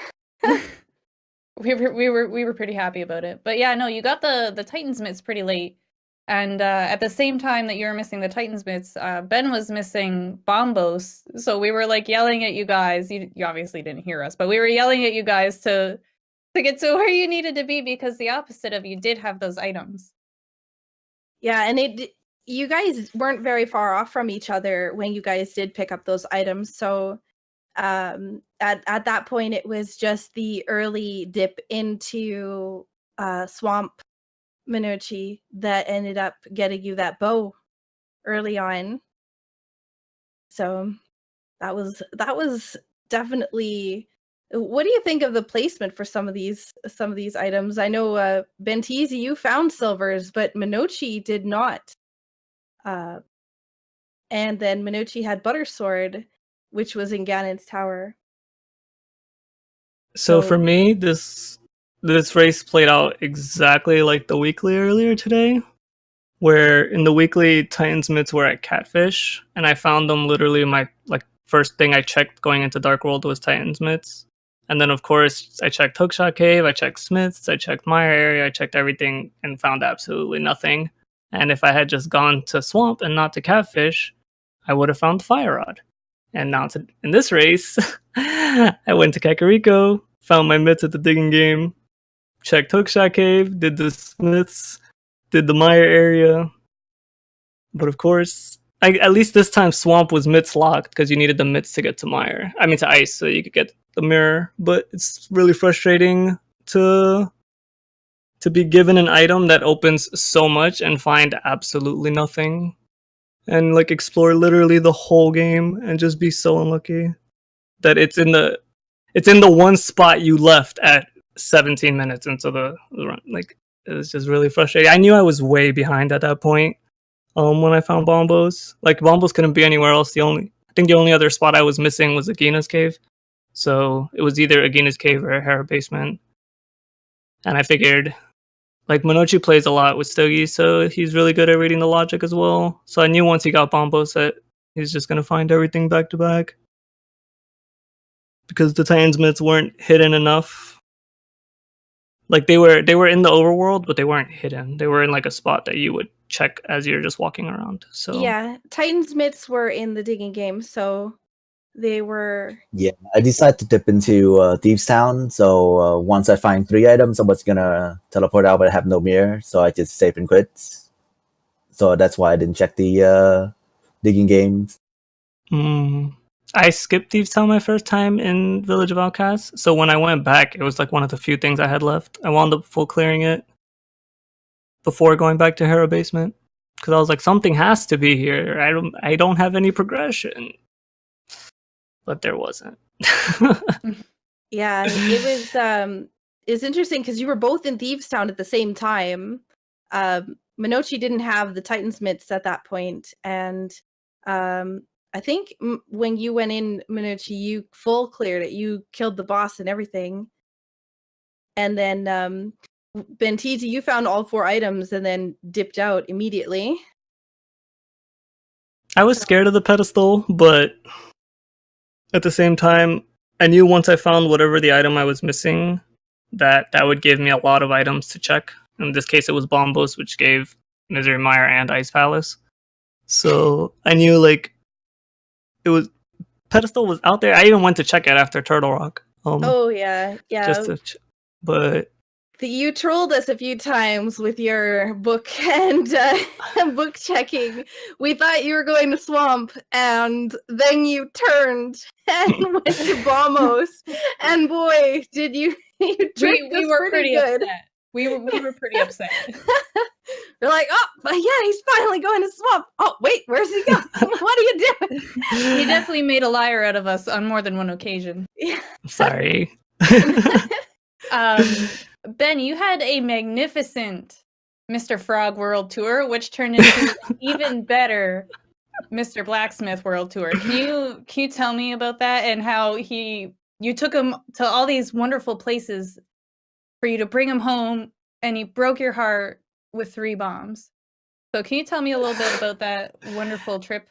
we were pretty happy about it. But yeah, no, you got the Titans mitts pretty late. And at the same time that you were missing the Titans mitts, Ben was missing Bombos. So we were like yelling at you guys. You obviously didn't hear us, but we were yelling at you guys to get to where you needed to be because the opposite of you did have those items. Yeah, and you guys weren't very far off from each other when you guys did pick up those items. So at that point, it was just the early dip into Swamp Monoci that ended up getting you that bow early on. So that was definitely What do you think of the placement for some of these items? I know Benteezy, you found silvers, but Monoci did not. And then Monoci had Butter Sword, which was in Ganon's tower. So for me, this race played out exactly like the weekly earlier today, where in the weekly Titans myths were at Catfish, and I found them literally my first thing I checked going into Dark World was Titans myths. And then of course I checked Hookshot Cave, I checked Smiths, I checked Mire area, I checked everything and found absolutely nothing. And if I had just gone to Swamp and not to Catfish, I would have found the Fire Rod. And now in this race, I went to Kakariko, found my myths at the digging game, checked Hookshot Cave, did the Smiths, did the Mire area. But of course, at least this time Swamp was myths locked because you needed the myths to get to Mire. I mean to Ice so you could get the mirror. But it's really frustrating to be given an item that opens so much and find absolutely nothing. And explore literally the whole game and just be so unlucky that it's in the one spot you left at 17 minutes into the run. It was just really frustrating. I knew I was way behind at that point. When I found Bombos, Bombos couldn't be anywhere else. I think the only other spot I was missing was Agina's cave, so it was either Agina's cave or Hera basement. And I figured, Monoci plays a lot with Stogie, so he's really good at reading the logic as well. So I knew once he got Bombos that he's just gonna find everything back to back because the Titans myths weren't hidden enough. They were in the overworld, but they weren't hidden. They were in a spot that you would check as you're just walking around. So yeah, Titans myths were in the digging game, so they were. Yeah, I decided to dip into Thieves Town. So once I find 3 items, I was gonna teleport out, but I have no mirror, so I just save and quit. So that's why I didn't check the digging games. I skipped Thieves Town my first time in Village of Outcasts, so when I went back, it was one of the few things I had left. I wound up full clearing it before going back to Hera Basement because I was like, something has to be here. I don't have any progression, but there wasn't. Yeah, it was. It's interesting because you were both in Thieves Town at the same time. Monoci didn't have the Titans myths at that point, and I think when you went in, Monoci, you full cleared it. You killed the boss and everything. And then Benteezy, you found all 4 items and then dipped out immediately. I was scared of the pedestal, but at the same time, I knew once I found whatever the item I was missing, that would give me a lot of items to check. In this case, it was Bombos, which gave Misery Mire and Ice Palace. So I knew it was pedestal was out there. I even went to check it after Turtle Rock. Oh yeah. But you trolled us a few times with your book and book checking. We thought you were going to Swamp, and then you turned and went to Bombos. And boy, did you! We were pretty good. Upset. We were pretty upset. We're like, oh, yeah, he's finally going to Swamp. Oh, wait, where's he going? What are you doing? He definitely made a liar out of us on more than one occasion. Yeah. Sorry. Ben, you had a magnificent Mr. Frog World Tour, which turned into an even better Mr. Blacksmith World Tour. Can you tell me about that and how you took him to all these wonderful places for you to bring him home, and he broke your heart with 3 bombs. So can you tell me a little bit about that wonderful trip?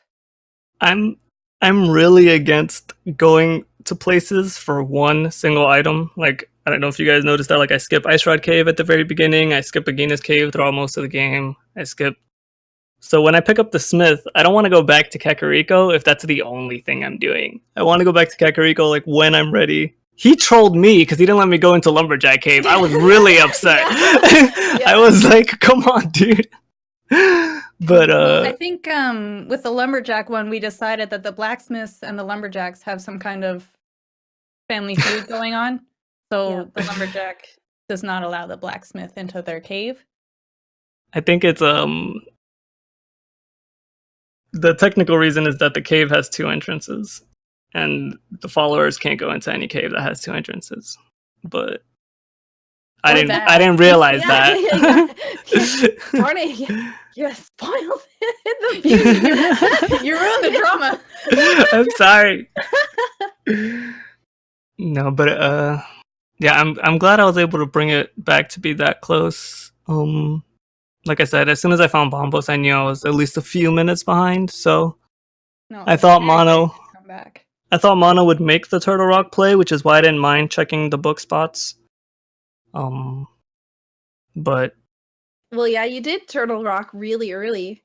I'm really against going to places for one single item. I don't know if you guys noticed that. I skip Ice Rod Cave at the very beginning. I skip Agina's Cave throughout most of the game. So when I pick up the Smith, I don't want to go back to Kakariko if that's the only thing I'm doing. I want to go back to Kakariko when I'm ready. He trolled me because he didn't let me go into Lumberjack Cave. I was really upset. Yeah. I was like, come on, dude. But I think with the Lumberjack one, we decided that the Blacksmiths and the Lumberjacks have some kind of family feud going on. So the Lumberjack does not allow the Blacksmith into their cave. I think it's the technical reason is that the cave has 2 entrances. and the followers can't go into any cave that has 2 entrances. But I Or didn't that. I didn't realize Yeah, that. Darn it, you spoiled the beauty. You ruined the drama. I'm sorry. No, but yeah, I'm glad I was able to bring it back to be that close. Like I said, as soon as I found Bombos, I knew I was at least a few minutes behind. So No, I it's thought very exciting Mono to come back. I thought Mono would make the Turtle Rock play, which is why I didn't mind checking the book spots. But Well, yeah, you did Turtle Rock really early.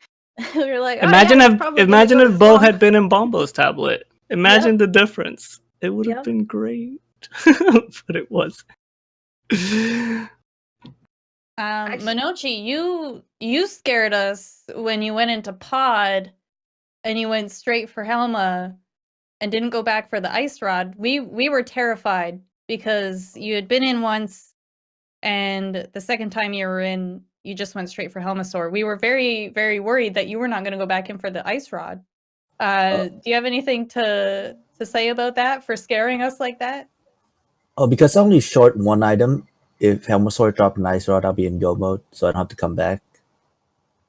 We were like, imagine it's probably gonna imagine go if to Bo swamp. had been in Bombo's tablet. Imagine the difference. It would have Yep. been great, but it was. Monochi, you scared us when you went into pod and you went straight for Helma and didn't go back for the ice rod. We were terrified because you had been in once, and the second time you were in, you just went straight for Helmasaur. We were very, very worried that you were not going to go back in for the ice rod. Do you have anything to say about that for scaring us like that? Oh, because I only short one item. If Helmasaur drop an ice rod, I'll be in go mode, so I don't have to come back.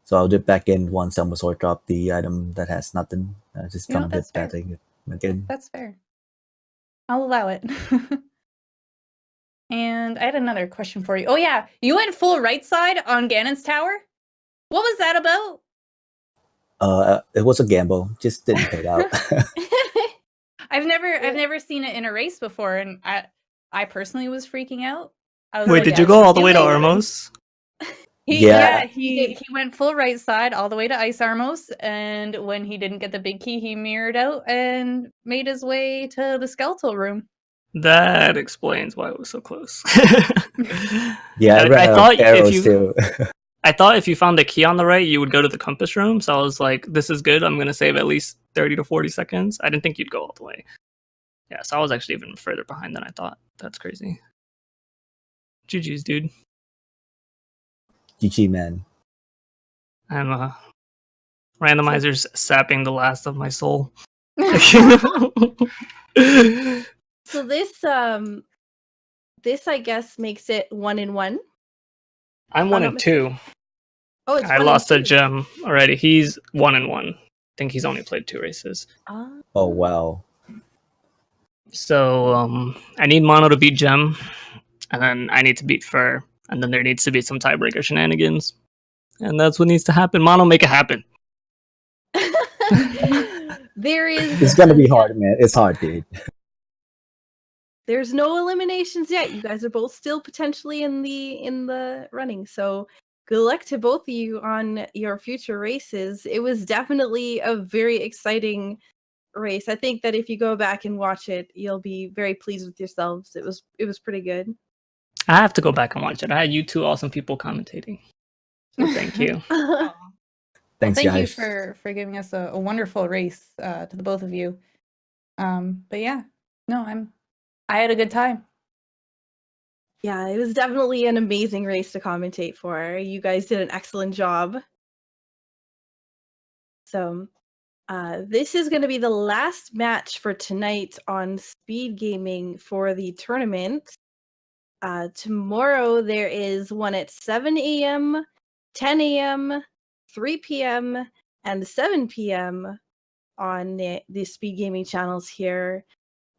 So I'll dip back in once Helmasaur drop the item that has nothing. I just You know, come that's dip back fair. in again. That's fair. I'll allow it. And I had another question for you. Oh yeah, you went full right side on Ganon's tower? What was that about? It was a gamble, just didn't pay out. I've never seen it in a race before, and I personally was freaking out. I was Wait, like, did you go all the way to amazing. Armos? Yeah. He went full right side all the way to Ice Armos, and when he didn't get the big key, he mirrored out and made his way to the skeletal room. That explains why it was so close. Yeah, I ran I out thought of arrows if too. I thought if you found a key on the right, you would go to the compass room. So I was like, this is good. I'm going to save at least 30 to 40 seconds. I didn't think you'd go all the way. Yeah, so I was actually even further behind than I thought. That's crazy. GG's, dude. GG, man. I'm randomizers sapping the last of my soul. So this I guess makes it 1-1. I'm 1-2. Oh, it's I 1 lost and a 2. gem already. He's 1-1. I think he's only played 2 races. Oh wow. So I need Mono to beat Gem, and then I need to beat Fur, and then there needs to be some tiebreaker shenanigans, and that's what needs to happen. Mono, make it happen. There is It's gonna be hard, man. It's hard, dude. there's no eliminations yet. You guys are both still potentially in the running. So good luck to both of you on your future races. It was definitely a very exciting race. I think that if you go back and watch it, you'll be very pleased with yourselves. It was pretty good. I have to go back and watch it. I had you two awesome people commentating. So thank you. Thanks, Thank guys. you for giving us a wonderful race to the both of you. But yeah, no, I had a good time. Yeah, it was definitely an amazing race to commentate for. You guys did an excellent job. So, this is going to be the last match for tonight on Speed Gaming for the tournament. Tomorrow there is one at 7 a.m., 10 a.m., 3 p.m., and 7 p.m. on the Speed Gaming channels here,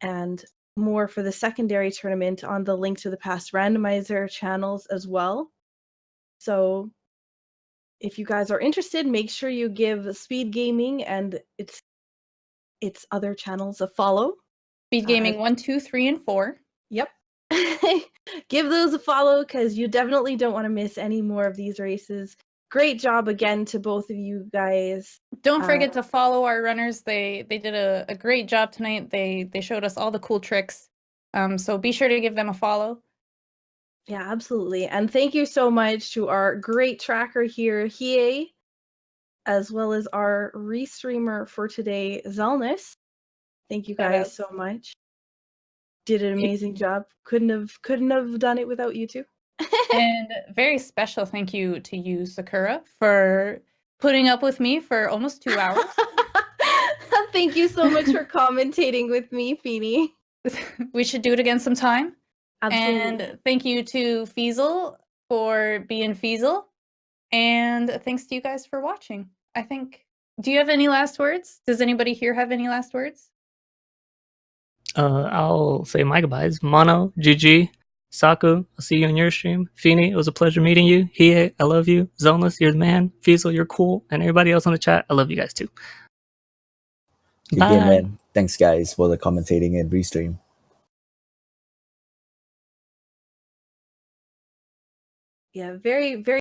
and more for the secondary tournament on the Link to the Past Randomizer channels as well. So if you guys are interested, make sure you give Speed Gaming and its other channels a follow. Speed Gaming 1, 2, 3, and 4. Yep. Give those a follow because you definitely don't want to miss any more of these races. Great job again to both of you guys. Don't forget to follow our runners. They did a great job tonight. They showed us all the cool tricks. So be sure to give them a follow. Yeah, absolutely. And thank you so much to our great tracker here, Hie, as well as our restreamer for today, Zelnus. Thank you guys so much. Did an amazing job. Couldn't have done it without you two. And very special thank you to you, Sakura, for putting up with me for almost 2 hours. Thank you so much for commentating with me, Feeny. We should do it again sometime. Absolutely. And thank you to Feasel for being Feasel. And thanks to you guys for watching. I think. Do you have any last words? Does anybody here have any last words? I'll say my goodbyes. Mono, GG, Saku, I'll see you on your stream. Feeny, it was a pleasure meeting you. Hie, I love you. Zoneless, you're the man. Feasel, you're cool. And everybody else on the chat, I love you guys too. Good Bye. game, man. Thanks, guys, for the commentating and restream. Yeah, very, very